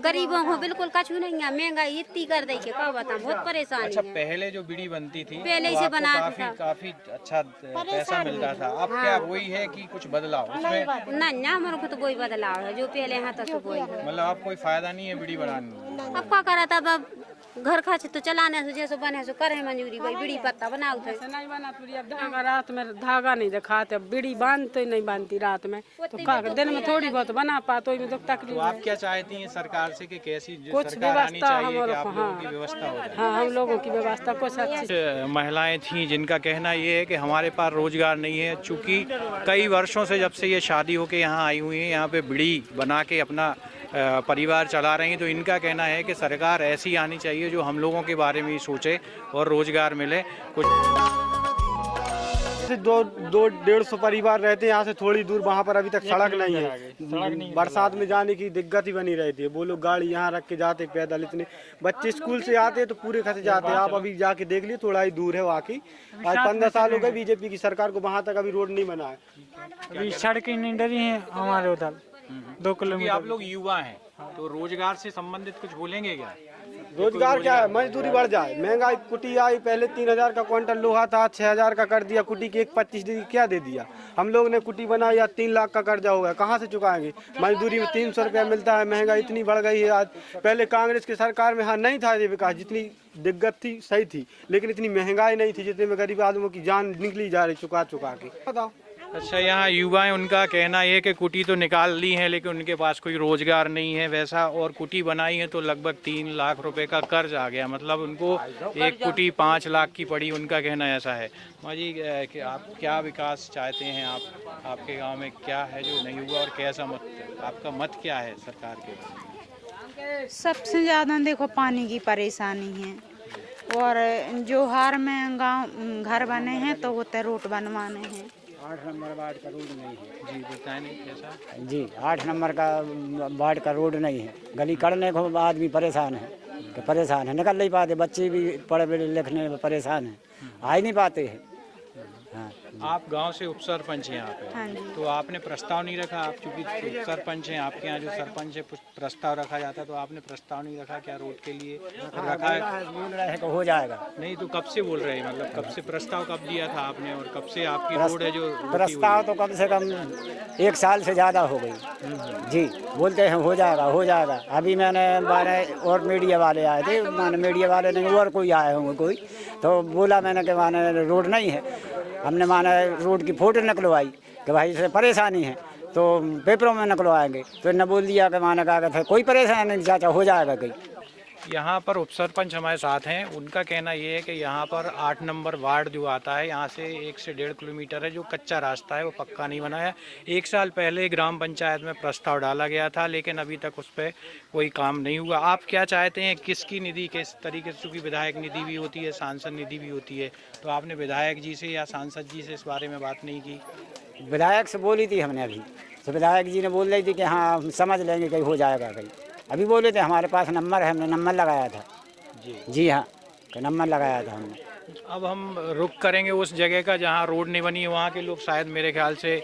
गरीबों को बिल्कुल कछु नहीं है। महंगाई इतनी कर दी के कब बताऊं, बहुत परेशानी अच्छा, है। पहले जो बीड़ी बनती थी पहले तो से आपको बनाते काफी अच्छा पैसा मिलता था। अब क्या वही है कि कुछ बदलाव उसमें? नहीं हमारे को तो कोई बदलाव है, जो पहले है तो वही है। मतलब आप कोई फायदा नहीं है बीड़ी बनाने में? अब क्या करा था, अब घर खर्च तो चलाने से जैसे बने सो करे मंजूरी भाई, बीड़ी पत्ता बनाओ थे। नहीं बना अब धागा रात में धागा नहीं दिखाते, अब बीड़ी बांधते नहीं बांधती रात में, तो क्या दिन में थोड़ी बहुत बना पाते में तो तकलीफ। तो आप क्या चाहती हैं सरकार से कि कैसी कुछ सरकार आनी व्यवस्था चाहिए कि हमारे आप को, लोगों की व्यवस्था हो जाए? हाँ हम लोगों की व्यवस्था कुछ अच्छी। महिलाएं थीं जिनका कहना ये है कि हमारे पास रोजगार नहीं है, चूँकि कई वर्षों से जब से ये शादी होके यहाँ आई हुई है, यहाँ पे बीड़ी बना के अपना परिवार चला रही हैं, तो इनका कहना है कि सरकार ऐसी आनी चाहिए जो हम लोगों के बारे में ही सोचे और रोजगार मिले। कुछ 200-150 परिवार रहते हैं यहाँ से थोड़ी दूर, वहाँ पर अभी तक सड़क नहीं है। बरसात में जाने की दिक्कत ही बनी रहती है। वो लोग गाड़ी यहाँ रख के जाते पैदल, इतने बच्चे स्कूल से आते हैं तो पूरे खसे जाते हैं। आप अभी जाके देख लिए, थोड़ा ही दूर है वाकई। आज 15 साल हो गए बीजेपी की सरकार को, वहाँ तक अभी रोड नहीं बना है। अभी सड़कें नहीं डरी हैं हमारे उधर 2 किलोमीटर। आप लोग युवा हैं तो रोजगार से संबंधित कुछ बोलेंगे क्या? रोजगार क्या है, मजदूरी बढ़ जाए, महंगाई कुटी आई, पहले 3000 का क्विंटल लोहा था, 6000 का कर दिया, कुटी की 1.25 क्या दे दिया। हम लोग ने कुटी बनाई, या 3 लाख का कर्जा हो गया, कहाँ से चुकाएंगे? मजदूरी में 300 रुपया मिलता है, महंगाई इतनी बढ़ गई है आज। पहले कांग्रेस की सरकार में हाँ नहीं था ये विकास, जितनी दिक्कत थी सही थी, लेकिन इतनी महंगाई नहीं थी जितने में गरीब आदमियों की जान निकली जा रही चुका के। बताओ। अच्छा, यहाँ युवा है, उनका कहना है कि कुटी तो निकाल ली है लेकिन उनके पास कोई रोजगार नहीं है वैसा, और कुटी बनाई है तो लगभग 3 लाख रुपए का कर्ज आ गया, मतलब उनको एक कुटी 5 लाख की पड़ी। उनका कहना ऐसा है। माँ जी, कि आप क्या विकास चाहते हैं? आपके गांव में क्या है जो नहीं हुआ और कैसा मत, आपका मत क्या है सरकार के? सबसे ज़्यादा देखो पानी की परेशानी है, और जो हार में गांव घर बने हैं तो वो रोड बनवाने हैं। 8 नंबर वार्ड का रोड नहीं है जी, बताएं नहीं कैसा? जी, 8 नंबर का वार्ड का रोड नहीं है। गली करने को आदमी परेशान है, निकल नहीं पाते, बच्चे भी पढ़े लिखने में परेशान हैं, आ ही नहीं पाते हैं। हाँ। आप गांव से उपसरपंच हैं यहाँ पे, हाँ जी। तो आपने प्रस्ताव नहीं रखा? आप चूंकि उपसरपंच हैं, आपके यहाँ जो सरपंच है प्रस्ताव रखा जाता है, तो आपने प्रस्ताव नहीं रखा क्या रोड के लिए? रखा है, बोल रहे हैं कि हो जाएगा। नहीं तो कब से बोल रहे हैं, मतलब कब से प्रस्ताव कब दिया था आपने, और कब से आपकी रोड है जो प्रस्ताव तो कम से कम 1 साल से ज़्यादा हो गई जी। बोलते हैं हो जाएगा। अभी मैंने और मीडिया वाले आए थे, मीडिया वाले नहीं और कोई आए होंगे कोई, तो बोला मैंने कि रोड नहीं है। हमने रोड की फोटो निकलवाई कि भाई इससे परेशानी है, तो पेपरों में निकलवाएंगे, तो इन्होंने बोल दिया कि कहा था कोई परेशानी नहीं चाचा, हो जाएगा कहीं। यहाँ पर उपसरपंच हमारे साथ हैं, उनका कहना ये है कि यहाँ पर 8 नंबर वार्ड जो आता है, यहाँ से 1 से 1.5 किलोमीटर है जो कच्चा रास्ता है, वो पक्का नहीं बना है। 1 साल पहले ग्राम पंचायत में प्रस्ताव डाला गया था, लेकिन अभी तक उस पर कोई काम नहीं हुआ। आप क्या चाहते हैं, किसकी निधि किस तरीके से, चूँकि विधायक निधि भी होती है, सांसद निधि भी होती है, तो आपने विधायक जी से या सांसद जी से इस बारे में बात नहीं की? विधायक से बोली थी हमने अभी, तो विधायक जी ने बोल रही थी कि हाँ हम समझ लेंगे, कहीं हो जाएगा कहीं। अभी बोले थे हमारे पास नंबर है, हमने नंबर लगाया था जी हाँ, नंबर लगाया था हमने। अब हम रुक करेंगे उस जगह का जहाँ रोड नहीं बनी है, वहाँ के लोग शायद मेरे ख्याल से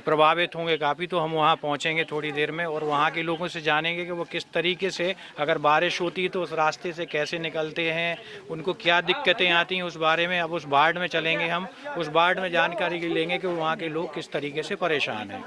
प्रभावित होंगे काफ़ी, तो हम वहाँ पहुँचेंगे थोड़ी देर में और वहाँ के लोगों से जानेंगे कि वो किस तरीके से, अगर बारिश होती तो उस रास्ते से कैसे निकलते हैं, उनको क्या दिक्कतें आती हैं उस बारे में। अब उस वार्ड में चलेंगे हम, उस वार्ड में जानकारी लेंगे कि वहाँ के लोग किस तरीके से परेशान हैं।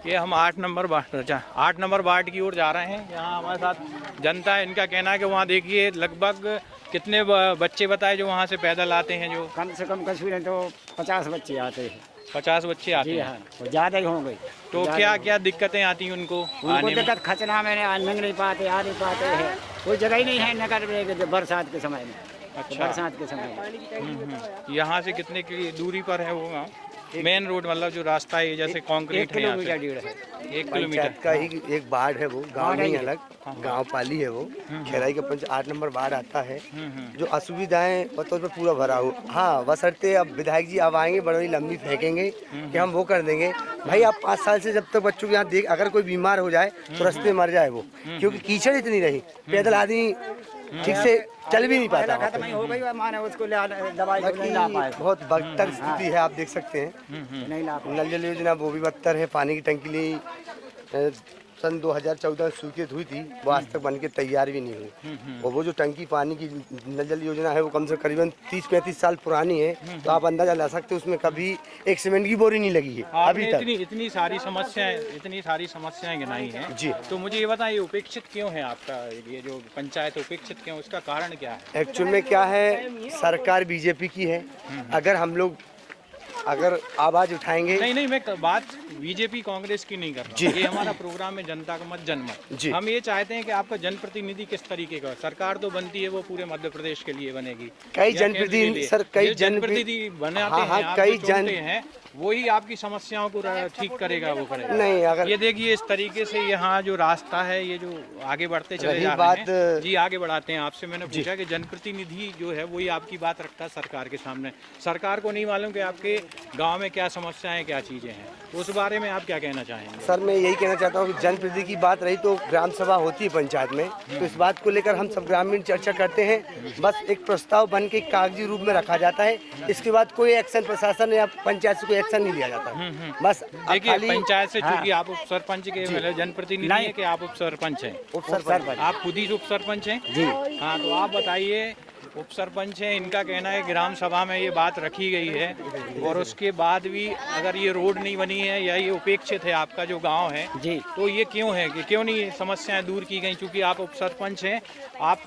ये हम 8 नंबर वार्ड की ओर जा रहे हैं। यहाँ हमारे साथ जनता है, इनका कहना है कि वहाँ देखिए लगभग कितने बच्चे बताए जो वहाँ से पैदल आते हैं, जो कम से कम कश्मीर है तो 50 बच्चे आते हैं। 50 बच्चे आते हैं? हाँ, ज़्यादा ही होंगे। तो क्या दिक्कतें आती हैं उनको आने में? दिक्कत खचना में निकल नहीं पाते, आ नहीं पाते हैं, कोई जगह ही नहीं है निकल बरसात के समय में। अच्छा। बरसात के समय। यहाँ से कितने की दूरी पर है वो गाँव? मेन रोड मतलब जो रास्ता है जैसे कंक्रीट है यहाँ से? 1 किलोमीटर पंचायत का ही एक वार्ड है वो, गांव नहीं अलग, गांव पाली है वो। खेराई का 8 नंबर वार्ड आता है। जो असुविधाएं बतौर पे पूरा भरा हो। हाँ, बशर्ते अब विधायक जी अब आएंगे, बड़ी लंबी फेंकेंगे कि हम वो कर देंगे। भाई आप 5 साल से जब तक बच्चों के यहाँ देख, अगर कोई बीमार हो जाए तो रास्ते में मर जाए वो, क्योंकि कीचड़ इतनी रही, पैदल आदमी ठीक से चल भी नहीं पाता। बहुत बदतर स्थिति है, आप देख सकते हैं। नल जल योजना वो भी बदतर है। पानी की टंकी ली सन 2014 में स्वीकृत हुई थी, वो आज तक बन के तैयार भी नहीं हुई। और वो जो टंकी पानी की नल जल योजना है वो कम से करीबन 30-35 साल पुरानी है। तो आप अंदाजा ला सकते हैं उसमें कभी एक सीमेंट की बोरी नहीं लगी है अभी तक। इतनी सारी समस्याएं गिनाई हैं जी। तो मुझे ये बताइए, उपेक्षित क्यों है आपका ये जो पंचायत उपेक्षित क्यों, उसका कारण क्या है? एक्चुअल में क्या है, सरकार बीजेपी की है। अगर हम लोग आवाज उठाएंगे, नहीं मैं बात बीजेपी कांग्रेस की नहीं कर रहा। ये हमारा प्रोग्राम है जनता का मत जनमत। हम ये चाहते हैं कि आपका जनप्रतिनिधि किस तरीके का, सरकार तो बनती है वो पूरे मध्य प्रदेश के लिए बनेगी, कई जनप्रतिनिधि सर, कई जनप्रतिनिधि बनाते हैं, कई जन हैं, वही आपकी समस्याओं को ठीक करेगा, वो करेगा। नहीं, अगर ये देखिए इस तरीके से यहाँ जो रास्ता है, ये जो आगे बढ़ते चले जा रहे हैं जी, आगे बढ़ाते हैं। आपसे मैंने पूछा कि जनप्रतिनिधि जो है वही आपकी बात रखता है सरकार के सामने। सरकार को नहीं मालूम कि आपके गांव में क्या समस्याएं, क्या चीजें हैं, उस बारे में आप क्या कहना चाहेंगे? सर मैं यही कहना चाहता हूँ कि जनप्रतिनिधि की बात रही तो ग्राम सभा होती है पंचायत में, तो इस बात को लेकर हम सब ग्रामीण चर्चा करते हैं। बस एक प्रस्ताव बन के कागजी रूप में रखा जाता है, इसके बाद कोई एक्शन प्रशासन या पंचायत से कोई एक्शन नहीं लिया जाता। बस देखिए पंचायत से, चूंकि आप उप सरपंच के जनप्रतिनिधि है कि आप उप सरपंच हैं? उप सरपंच। आप खुद ही उप सरपंच हैं जी? हाँ, तो आप बताइए, उप सरपंच हैं, इनका कहना है ग्राम सभा में ये बात रखी गई है और उसके बाद भी अगर ये रोड नहीं बनी है या ये उपेक्षित है आपका जो गांव है जी, तो ये क्यों है कि क्यों नहीं समस्याएं दूर की गई? क्योंकि आप उप सरपंच हैं, आप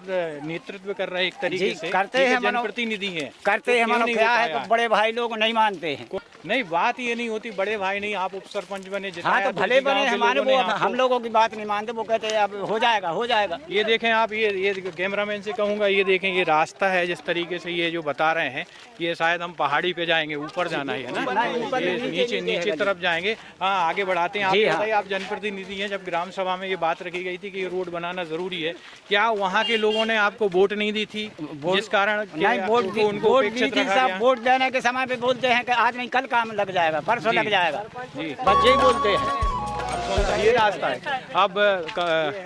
नेतृत्व कर रहे हैं एक तरीके से, करते हैं, जनप्रतिनिधि हैं, करते हैं, क्या है तो बड़े भाई लोग नहीं मानते हैं। नहीं, बात ये नहीं होती, बड़े भाई नहीं, आप उप सरपंच बने, हाँ तो भले बने, हमारे वो हम लोगों की बात नहीं मानते, वो कहते हैं अब हो जाएगा हो जाएगा। ये देखें आप, ये कैमरामैन से कहूँगा, ये देखें ये रास्ता है जिस तरीके से ये जो बता रहे हैं, ये शायद हम पहाड़ी पे जाएंगे, ऊपर जाना है ना, ये नीचे तरफ जाएंगे। हाँ, आगे बढ़ाते हैं। आप बताइए, आप जनप्रतिनिधि हैं, जब ग्राम सभा में ये बात रखी गई थी कि ये रोड बनाना जरूरी है, क्या वहाँ के लोगों ने आपको वोट नहीं दी थी जिस कारण वोट देने के समय पे बोलते हैं कि आज नहीं कल काम लग जाएगा, परसों लग जाएगा जी, बस यही बोलते हैं। ये रास्ता है। अब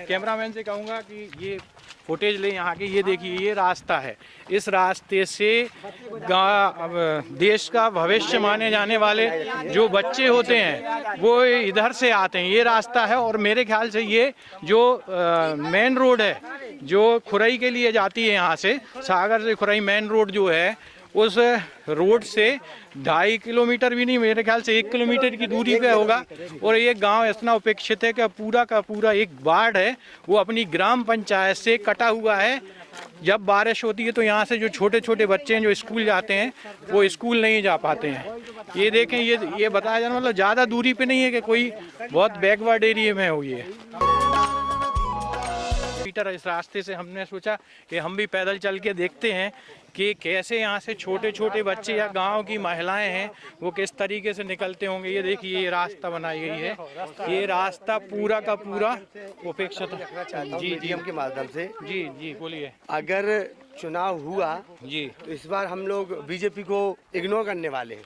कैमरामैन से कहूँगा कि ये फुटेज ले यहाँ की, ये देखिए ये रास्ता है, इस रास्ते से देश का भविष्य माने जाने वाले जो बच्चे होते हैं वो इधर से आते हैं, ये रास्ता है। और मेरे ख्याल से ये जो मेन रोड है जो खुरई के लिए जाती है, यहाँ से सागर से खुरई मेन रोड जो है, उस रोड से 2.5 किलोमीटर भी नहीं, मेरे ख्याल से 1 किलोमीटर की दूरी पे होगा। और ये गांव इतना उपेक्षित है कि पूरा का पूरा एक वार्ड है वो अपनी ग्राम पंचायत से कटा हुआ है। जब बारिश होती है तो यहाँ से जो छोटे छोटे बच्चे हैं जो स्कूल जाते हैं वो स्कूल नहीं जा पाते हैं। ये देखें, ये बताया जाना मतलब ज़्यादा दूरी पे नहीं है कि कोई बहुत बैकवर्ड एरिया में हो। ये मीटर इस रास्ते से हमने सोचा कि हम भी पैदल चल के देखते हैं कि कैसे यहाँ से छोटे छोटे बच्चे या गांव की महिलाएं हैं वो किस तरीके से निकलते होंगे। ये देखिए ये रास्ता बनाई गई है, ये रास्ता पूरा का पूरा उपेक्षित जी के माध्यम से। जी बोलिए। अगर चुनाव हुआ जी तो इस बार हम लोग बीजेपी को इग्नोर करने वाले हैं,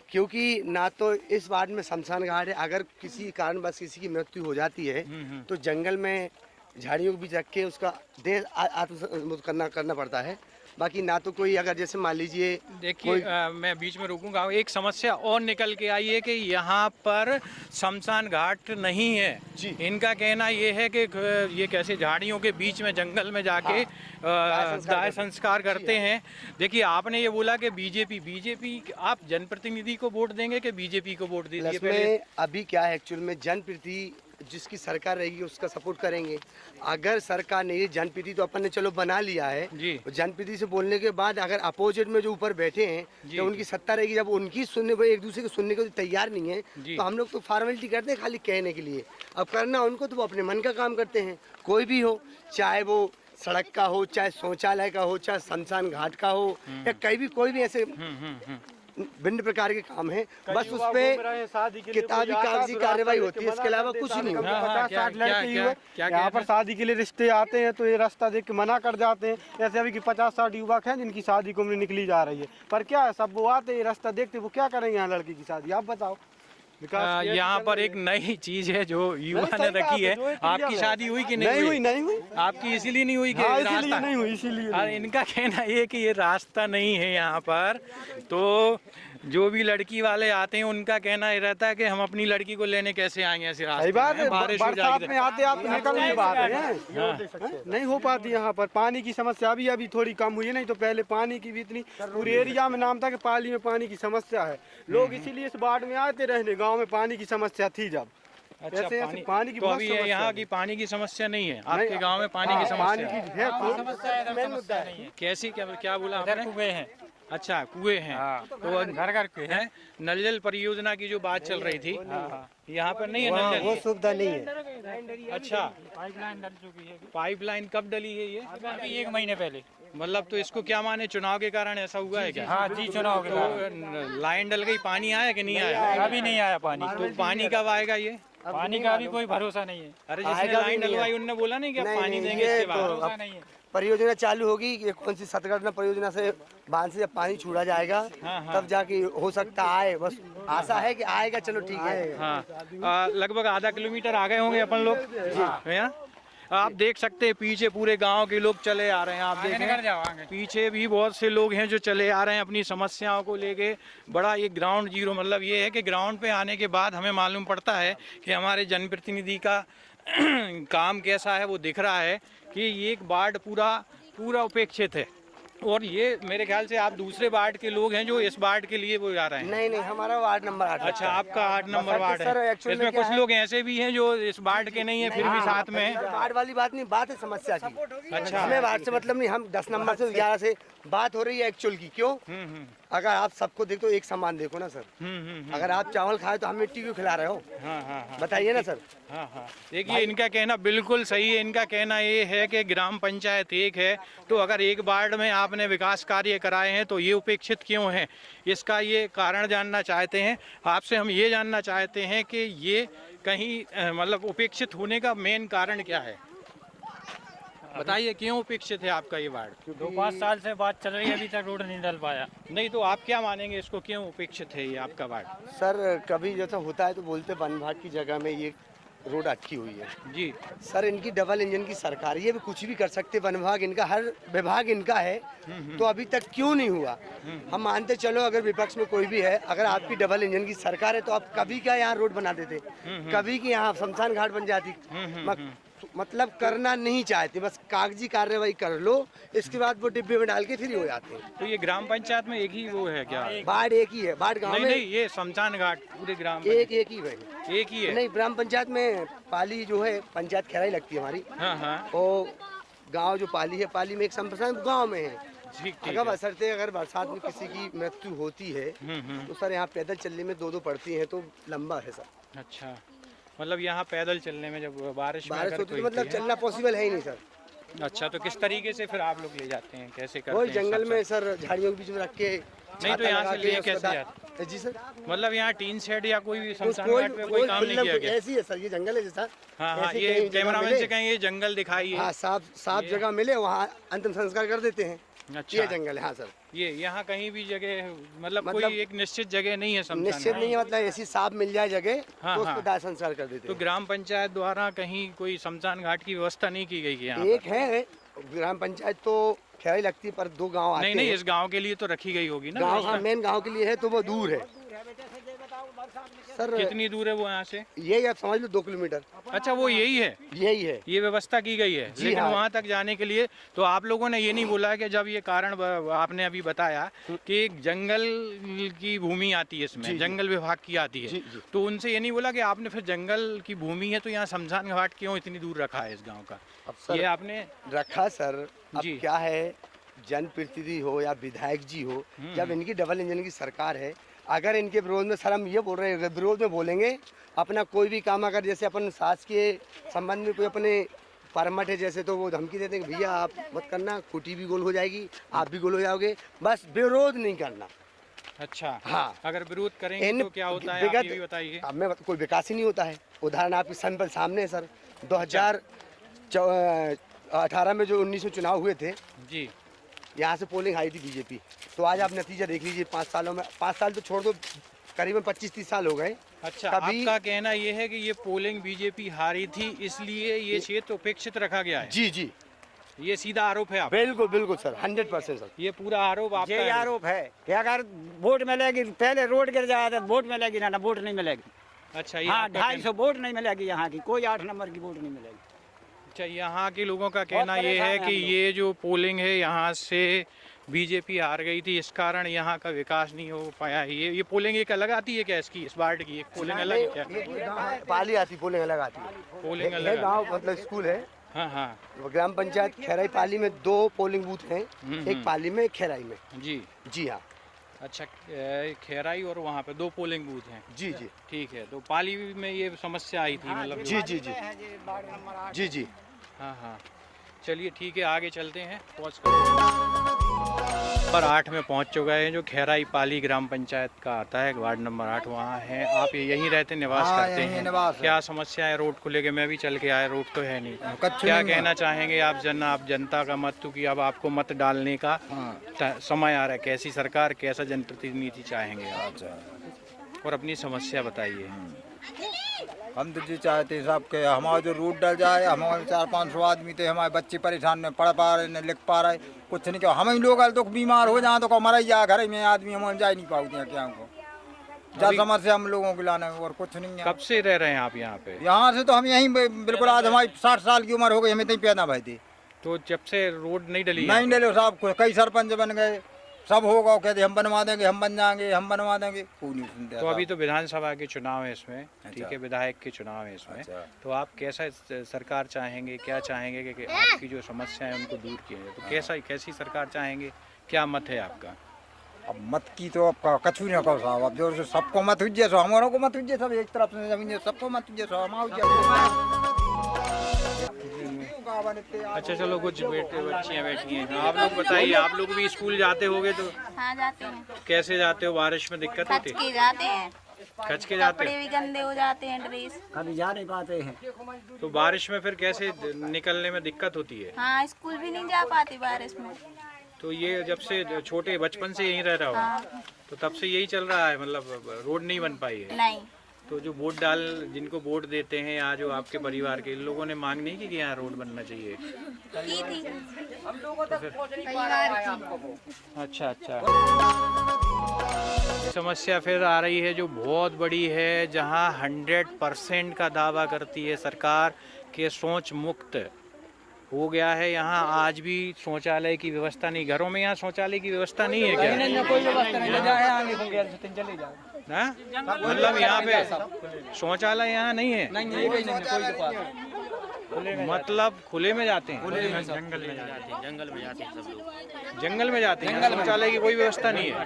क्योंकि ना तो इस वार्ड में शमशान घाट है, अगर किसी कारणवश किसी की मृत्यु हो जाती है तो जंगल में झाड़ियों के बीच रख के उसका देह आत्मसमर्पण करना पड़ता है। बाकी ना तो कोई, अगर जैसे मान लीजिए, देखिए मैं बीच में रुकूंगा, एक समस्या और निकल के आई है कि यहाँ पर शमशान घाट नहीं है जी। इनका कहना ये है कि ये कैसे झाड़ियों के बीच में जंगल में जाके दाह संस्कार करते हैं। देखिए आपने ये बोला कि बीजेपी, आप जनप्रतिनिधि को वोट देंगे कि बीजेपी को वोट दीजिए? अभी क्या है, एक्चुअल में जनप्रतिनिधि जिसकी सरकार रहेगी उसका सपोर्ट करेंगे। अगर सरकार ने ये जनप्रतिनिधि तो अपन ने चलो बना लिया है, जनप्रतिनिधि से बोलने के बाद अगर अपोजिट में जो ऊपर बैठे हैं तो उनकी सत्ता रहेगी, जब उनकी सुनने पर एक दूसरे को सुनने को तैयार नहीं है तो हम लोग तो फॉर्मेलिटी करते हैं खाली कहने के लिए। अब करना उनको तो वो अपने मन का काम करते हैं, कोई भी हो, चाहे वो सड़क का हो, चाहे शौचालय का हो, चाहे शमशान घाट का हो, या कहीं भी कोई भी ऐसे भिन्न प्रकार के काम है, बस उस पे किताबी कागजी कार्रवाई होती है, इसके अलावा कुछ नहीं होता। 50-60 लड़के युवक यहाँ पर शादी के लिए रिश्ते आते हैं तो ये रास्ता देख के मना कर जाते हैं। ऐसे अभी कि 50-60 युवक हैं जिनकी शादी को निकली जा रही है, पर क्या है, सब वो आते हैं रास्ता देखते, वो क्या करेंगे यहाँ लड़की की शादी, आप बताओ। यहाँ पर एक नई चीज है जो युवा ने रखी है। आपकी शादी हुई कि नहीं हुई? नहीं हुई। आपकी इसीलिए नहीं हुई कि रास्ता नहीं हुई, इसीलिए। इनका कहना ये कि ये रास्ता नहीं है यहाँ पर, तो जो भी लड़की वाले आते हैं उनका कहना ये रहता है कि हम अपनी लड़की को लेने कैसे आएंगे ऐसे रास्ते में, बारिश हो जाएगी में आते आप निकल नहीं पाते, नहीं हो पाती यहाँ पर। पानी की समस्या अभी थोड़ी कम हुई है, नहीं तो पहले पानी की भी इतनी पूरे एरिया में नाम था कि पाली में पानी की समस्या है। लोग इसीलिए इस बाढ़ में आते रहने, गाँव में पानी की समस्या थी जब। अच्छा, पानी की तो अभी यहाँ की पानी की समस्या नहीं है आपके गांव में? पानी की समस्या है, कैसी? क्या बोला आपने? कुएं हैं। अच्छा, कुएं हैं, तो घर घर के हैं। नल जल परियोजना की जो बात चल रही थी, यहाँ पर नहीं है नल जल, वो सुविधा नहीं है। अच्छा, पाइपलाइन डल चुकी है। पाइपलाइन कब डली है ये? अभी 1 महीने पहले। मतलब तो इसको क्या माने, चुनाव के कारण ऐसा हुआ है क्या? हाँ जी, चुनाव के कारण। लाइन डल गई, पानी आया कि नहीं आया? अभी नहीं आया पानी। तो पानी कब आएगा ये? पानी का भी कोई भरोसा नहीं है। अरे जिसने लाइन डलवाई उनने बोला नहीं कि पानी देंगे, इसके बाद भरोसा नहीं है। परियोजना चालू होगी, ये कौन सी सतगढ़ परियोजना से बांध से जब पानी छोड़ा जाएगा तब जाके हो सकता आए, बस आशा है कि आएगा। चलो ठीक है। हाँ, लगभग आधा किलोमीटर आ गए होंगे अपन लोग भैया। आप देख सकते हैं पीछे पूरे गांव के लोग चले आ रहे हैं। आप देखें पीछे भी बहुत से लोग हैं जो चले आ रहे हैं अपनी समस्याओं को लेके। बड़ा ये ग्राउंड जीरो, मतलब ये है कि ग्राउंड पे आने के बाद हमें मालूम पड़ता है कि हमारे जनप्रतिनिधि का काम कैसा है। वो दिख रहा है कि ये एक वार्ड पूरा उपेक्षित है, और ये मेरे ख्याल से आप दूसरे वार्ड के लोग हैं जो इस वार्ड के लिए वो जा रहे हैं। नहीं, हमारा वार्ड नंबर 8। अच्छा, आपका 8 नंबर वार्ड है। इसमें कुछ लोग ऐसे भी हैं जो इस वार्ड के नहीं है, फिर भी साथ में है। वार्ड वाली बात नहीं, बात है समस्या की। अच्छा, हमें वार्ड से मतलब नहीं, हम 10 नंबर से 11 से बात हो रही है एक्चुअल की। क्यों? अगर आप सबको देखो, एक समान देखो ना सर। अगर आप चावल खाए तो हम मिट्टी क्यों खिला रहे हो? बताइए ना सर। देखिए, इनका कहना बिल्कुल सही है। इनका कहना ये है कि ग्राम पंचायत एक है, तो अगर एक वार्ड में आपने विकास कार्य कराए हैं तो ये उपेक्षित क्यों हैं, इसका ये कारण जानना चाहते हैं। आपसे हम ये जानना चाहते हैं कि ये कहीं मतलब उपेक्षित होने का मेन कारण क्या है? बताइए, क्यों उपेक्षित है आपका ये वार्ड? 2-5 साल से बात चल रही है, अभी तक रोड नहीं डल पाया। नहीं तो आप क्या मानेंगे, इसको क्यों उपेक्षित है ये आपका वार्ड? सर, कभी जैसा होता है तो बोलते वन विभाग की जगह में ये रोड अटकी हुई है। जी सर, इनकी डबल इंजन की सरकार, ये भी कुछ भी कर सकते। वन विभाग इनका, हर विभाग इनका है, तो अभी तक क्यों नहीं हुआ? हम मानते चलो अगर विपक्ष में कोई भी है, अगर आपकी डबल इंजन की सरकार है तो आप कभी क्या यहाँ रोड बना देते, कभी की यहाँ शमशान घाट बन जाती। मतलब करना नहीं चाहते, बस कागजी कार्रवाई कर लो, इसके बाद वो डिब्बे में डाल के फ्री हो जाते हैं। तो ये ग्राम पंचायत में एक ही वो है क्या? वार्ड एक ही है, वार्ड गाँव में नहीं, ये शमशान घाट पूरे ग्राम एक ही भाई, एक ही है। नहीं, ग्राम पंचायत में पाली जो है, पंचायत खैराई लगती है हमारी। और गांव जो पाली है, पाली में एक शमशान गांव में है। अगर बसरते अगर बरसात में किसी की मृत्यु होती है तो सर यहाँ पैदल चलने में 2-2 पड़ती है, तो लंबा है सर। अच्छा, मतलब यहाँ पैदल चलने में जब बारिश होती है मतलब चलना पॉसिबल है ही नहीं सर। अच्छा, तो किस तरीके से फिर आप लोग ले जाते हैं, कैसे करते हैं? वही जंगल में सर, झाड़ियों के बीच में रख के। नहीं तो यहाँ से ले कैसे जाते? जी सर, मतलब यहाँ टीन शेड या कोई भी शमशान घाट में कोई काम नहीं किया गया? ऐसी है सर, ये जंगल है जैसा। हाँ, ये कैमरामैन से कहें ये जंगल दिखाइए। हाँ, साफ जगह मिले वहाँ अंतिम संस्कार कर देते हैं। अच्छा, ये जंगल है। हाँ सर, ये यहाँ कहीं भी जगह मतलब कोई एक निश्चित जगह नहीं है शमशान? निश्चित नहीं है, मतलब ऐसी साफ मिल जाए जगह तो उसको दाह संस्कार कर देते हैं। तो ग्राम पंचायत द्वारा कहीं कोई शमशान घाट की व्यवस्था नहीं की गई है यहाँ? एक है ग्राम पंचायत तो खैराई लगती है, पर 2 गांव आते हैं। नहीं, इस गांव के लिए तो रखी गई होगी ना? गांव, हाँ, मेन गांव के लिए है तो वो दूर है सर। कितनी दूर है वो यहाँ से? यही आप समझ लो 2 किलोमीटर। अच्छा, वो यही है? यही है, ये व्यवस्था की गई है। लेकिन हाँ। वहाँ तक जाने के लिए तो आप लोगों ने ये नहीं बोला कि जब ये कारण आपने अभी बताया कि एक जंगल की भूमि आती है इसमें, जंगल विभाग की आती है, तो उनसे ये नहीं बोला कि आपने फिर जंगल की भूमि है तो यहाँ शमशान घाट क्यों इतनी दूर रखा है इस गाँव का? ये आपने रखा सर। अब क्या है, जनप्रतिनिधि हो या विधायक जी हो, जब इनकी डबल इंजन की सरकार है, अगर इनके विरोध में सर हम ये बोल रहे हैं, विरोध में बोलेंगे अपना कोई भी काम, अगर जैसे अपन शासकीय संबंध में कोई अपने परमठ है जैसे, तो वो धमकी देते हैं कि भैया आप मत करना, कुटी भी गोल हो जाएगी, आप भी गोल हो जाओगे, बस विरोध नहीं करना। अच्छा, हाँ, अगर विरोध करेंगे तो क्या होता है, आप ये भी बताइए। अब मैं कोई विकास ही नहीं होता है। उदाहरण आपके सैंपल सामने है सर, 2018 में जो 1900 चुनाव हुए थे जी, यहाँ से पोलिंग आई थी बीजेपी, तो आज आप नतीजा देख लीजिए 5 सालों में, 5 साल तो छोड़ दो, करीबन 25-30 साल हो गए। अच्छा, आपका कहना ये है कि ये पोलिंग बीजेपी हारी थी इसलिए ये क्षेत्र उपेक्षित रखा गया है? जी जी, ये सीधा आरोप है आप? बिल्कुल बिल्कुल सर, 100% सर, ये पूरा आरोप आपका ये आरोप है कि अगर वोट मिलेगी, पहले रोड गिर जाए तो वोट मिलेगी ना वोट नहीं मिलेगी। अच्छा, हाँ, 250 वोट नहीं मिलेगी यहाँ की, कोई 8 नंबर की वोट नहीं मिलेगी। अच्छा, यहाँ के लोगों का कहना ये है कि ये जो पोलिंग है यहाँ से बीजेपी हार गई थी, इस कारण यहाँ का विकास नहीं हो पाया है। ये पोलिंग एक अलग आती है क्या इसकी, इस वार्ड की एक पोलिंग अलग है क्या? पाली आती, पोलिंग अलग आती है, पोलिंग अलग गाँव मतलब स्कूल है। हाँ हाँ, ग्राम पंचायत खैराई पाली में 2 पोलिंग बूथ हैं, एक पाली में एक खैराई में। जी जी हाँ। अच्छा, खैराई और वहाँ पे 2 पोलिंग बूथ हैं। जी जी, ठीक है। तो पाली में ये समस्या आई थी मतलब? जी जी जी जी जी, हाँ हाँ, चलिए ठीक है, आगे चलते हैं। पहुँच पर 8 में पहुँच चुका है, जो खैराई पाली ग्राम पंचायत का आता है, वार्ड नंबर 8 वहाँ है। आप यहीं रहते, निवास करते हैं? क्या समस्या है? रोड खुले के मैं भी चल के आया, रोड तो है नहीं। क्या कहना चाहेंगे आप जनता का मत, क्योंकि अब आपको मत डालने का समय आ रहा है, कैसी सरकार, कैसा जनप्रतिनिधि चाहेंगे आप? और अपनी समस्या बताइए। हम तो जी चाहते हैं साहब के हमारा जो रूट डल जाए, हमारे 400-500 आदमी थे, हमारे बच्चे परेशान, नहीं पढ़ पा रहे, नहीं लिख पा रहे, कुछ नहीं। क्या हम ही लोग तो बीमार हो जाए तो मर ही जाए, घर में आदमी हम जा ही नहीं पाते हैं क्या को, जब समस्या हम लोगों को लाने में, और कुछ नहीं है। कब से रह रहे हैं आप यहाँ पे? यहाँ से तो हम यहीं बिल्कुल, आज हमारी 60 साल की उम्र हो गई, हमें नहीं पैदा भाई थी। तो जब से रोड नहीं डली? नहीं डले साहब, कई सरपंच बन गए, सब होगा, कहते हम बनवा देंगे, हम बन जाएंगे, हम बनवा देंगे, कोई नहीं सुनते। तो अभी तो विधानसभा के चुनाव है इसमें, ठीक है, विधायक के चुनाव है इसमें, तो आप कैसा सरकार चाहेंगे, क्या चाहेंगे कि आपकी जो समस्या है उनको दूर किया जाए? तो कैसी सरकार चाहेंगे, क्या मत है आपका? अब मत की तो आपका कछु नहीं कहो साहब, अब जो सबको मत हुज्जे सो हमारों को मत हुज्जे, सब एक तरफ से जमीन सबको मत हुज्जे सो हमारा। अच्छा चलो, कुछ बच्चियाँ बैठी हैं, आप लोग बताइए, आप लोग भी स्कूल जाते होगे तो? हाँ जाते हैं। कैसे जाते हो, बारिश में दिक्कत होती है? जाते हैं, खच के जाते कपड़े भी गंदे हो जाते हैं, ड्रेस कभी जा नहीं पाते हैं। तो बारिश में फिर कैसे निकलने में दिक्कत होती है? हाँ, स्कूल भी नहीं जा पाते बारिश में। तो ये जब से छोटे बचपन से यहीं रह रहा हो? हाँ। तो तब से यही चल रहा है, मतलब रोड नहीं बन पाई है? नहीं। तो जो जिनको वोट देते हैं या जो आपके परिवार के लोगों ने मांग नहीं की कि यहाँ रोड बनना चाहिए? की थी। अच्छा अच्छा, समस्या फिर आ रही है जो बहुत बड़ी है, जहाँ 100% का दावा करती है सरकार कि शौच मुक्त हो गया है। यहाँ आज भी शौचालय की व्यवस्था नहीं, घरों में यहाँ शौचालय की व्यवस्था नहीं है क्या? कोई व्यवस्था नहीं, हाँ? मतलब यहाँ पे शौचालय यहाँ नहीं है? मतलब खुले में जाते हैं? जंगल में जाते हैं, जंगल में जाते हैं सब लोग, जंगल में जाते हैं। शौचालय की कोई व्यवस्था नहीं है?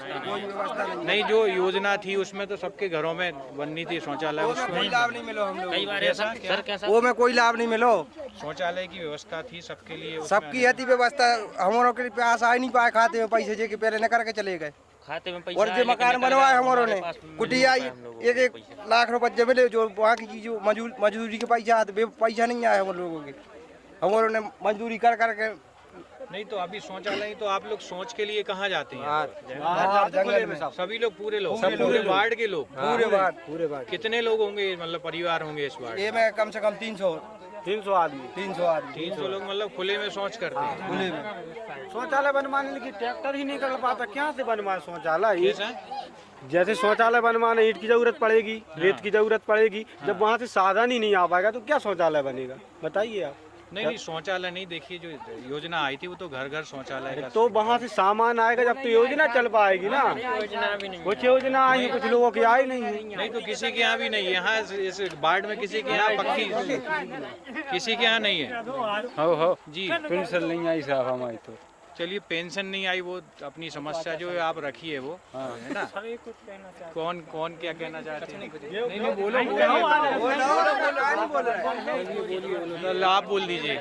नहीं, जो योजना थी उसमें तो सबके घरों में बननी थी शौचालय, उसमें लाभ नहीं मिलो हम लोग। कई बार ऐसा कैसा वो में कोई लाभ नहीं मिलो। शौचालय की व्यवस्था थी सबके लिए, सबकी है व्यवस्था, हमारों के पास आ ही नहीं पाए, खाते में पैसे जे के पहले न करके चले गए, खाते में पैसा, और जो मकान बनवाए हमारों ने, कुटी आई 1-1 लाख रुपए जब मिले, जो वहाँ की जो मजदूरी के पैसा आते, पैसा नहीं आया हम लोगों के, हमारों ने मजदूरी कर करके। नहीं तो अभी शौचालय तो आप लोग सोच के लिए कहाँ जाते हैं? जंगल में सभी लोग, पूरे लोग, पूरे वार्ड के लोग, पूरे वार्ड। कितने लोग होंगे, मतलब परिवार होंगे इस वार्ड? ये में कम से कम 300 आदमी 300 लोग, मतलब खुले में शौच करते हैं? खुले में शौचालय बनवाने की ट्रैक्टर ही नहीं कर पाता, क्या से बनवाए शौचालय? जैसे शौचालय बनवाने ईंट की जरूरत पड़ेगी, रेत की जरूरत पड़ेगी, जब वहाँ से साधन ही नहीं आ पाएगा तो क्या शौचालय बनेगा, बताइए आप। नहीं, शौचालय नहीं, देखिए जो योजना आई थी वो तो घर घर शौचालय, तो वहाँ से सामान आएगा जब तो योजना चल पाएगी ना। कुछ योजना आई, कुछ लोगों की आई नहीं है। नहीं तो किसी के यहाँ भी नहीं है, यहाँ इस वार्ड में किसी के यहाँ पक्की, किसी के यहाँ नहीं है। हो जी, पेंशन नहीं आई साहब हमारी तो। चलिए पेंशन नहीं आई, वो अपनी समस्या जो है आप रखिए वो, है ना। कौन कौन क्या कहना चाहते हैं? नहीं बोलो, आप बोल दीजिए।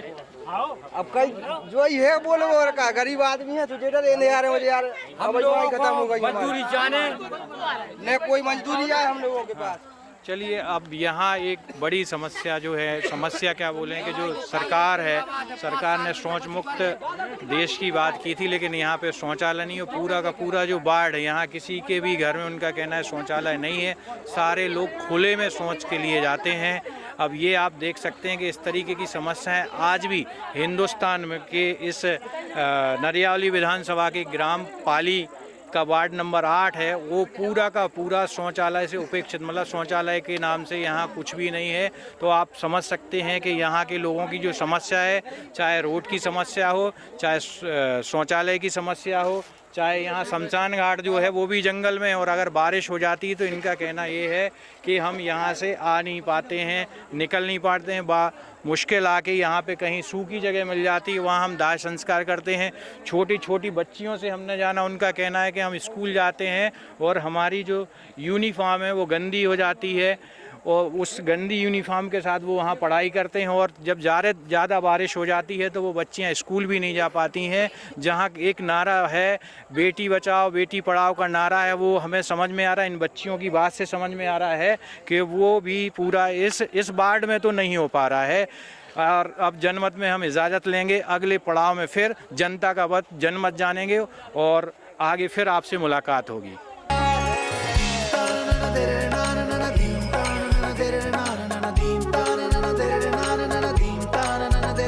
अब कई जो है बोलो और का गरीब आदमी है तो जेडर लेने आ रहे हो यार, हम लोगों को मजदूरी चाहने न कोई मजदूरी है हम लोगों के पास। चलिए अब यहाँ एक बड़ी समस्या जो है, समस्या क्या बोलें कि जो सरकार है, सरकार ने शौच मुक्त देश की बात की थी, लेकिन यहाँ पे शौचालय नहीं है। पूरा का पूरा जो वार्ड है यहाँ, किसी के भी घर में उनका कहना है शौचालय नहीं है, सारे लोग खुले में शौच के लिए जाते हैं। अब ये आप देख सकते हैं कि इस तरीके की समस्याएं आज भी हिंदुस्तान में के इस नरियावली विधानसभा के ग्राम पाली का वार्ड नंबर 8 है, वो पूरा का पूरा शौचालय से उपेक्षित, मतलब शौचालय के नाम से यहाँ कुछ भी नहीं है। तो आप समझ सकते हैं कि यहाँ के लोगों की जो समस्या है, चाहे रोड की समस्या हो, चाहे शौचालय की समस्या हो, चाहे यहाँ शमशान घाट जो है वो भी जंगल में, और अगर बारिश हो जाती है तो इनका कहना ये है कि हम यहाँ से आ नहीं पाते हैं, निकल नहीं पाते हैं, मुश्किल आके यहाँ पे कहीं सूखी जगह मिल जाती है, वहाँ हम दाह संस्कार करते हैं। छोटी छोटी बच्चियों से हमने जाना, उनका कहना है कि हम स्कूल जाते हैं और हमारी जो यूनिफॉर्म है वो गंदी हो जाती है, और उस गंदी यूनिफॉर्म के साथ वो वहाँ पढ़ाई करते हैं, और जब ज़्यादा बारिश हो जाती है तो वो बच्चियाँ स्कूल भी नहीं जा पाती हैं। जहाँ एक नारा है बेटी बचाओ बेटी पढ़ाओ का नारा है, वो हमें समझ में आ रहा है, इन बच्चियों की बात से समझ में आ रहा है कि वो भी पूरा इस वार्ड में तो नहीं हो पा रहा है। और अब जनमत में हम इजाज़त लेंगे, अगले पड़ाव में फिर जनता का जनमत जानेंगे और आगे फिर आपसे मुलाकात होगी।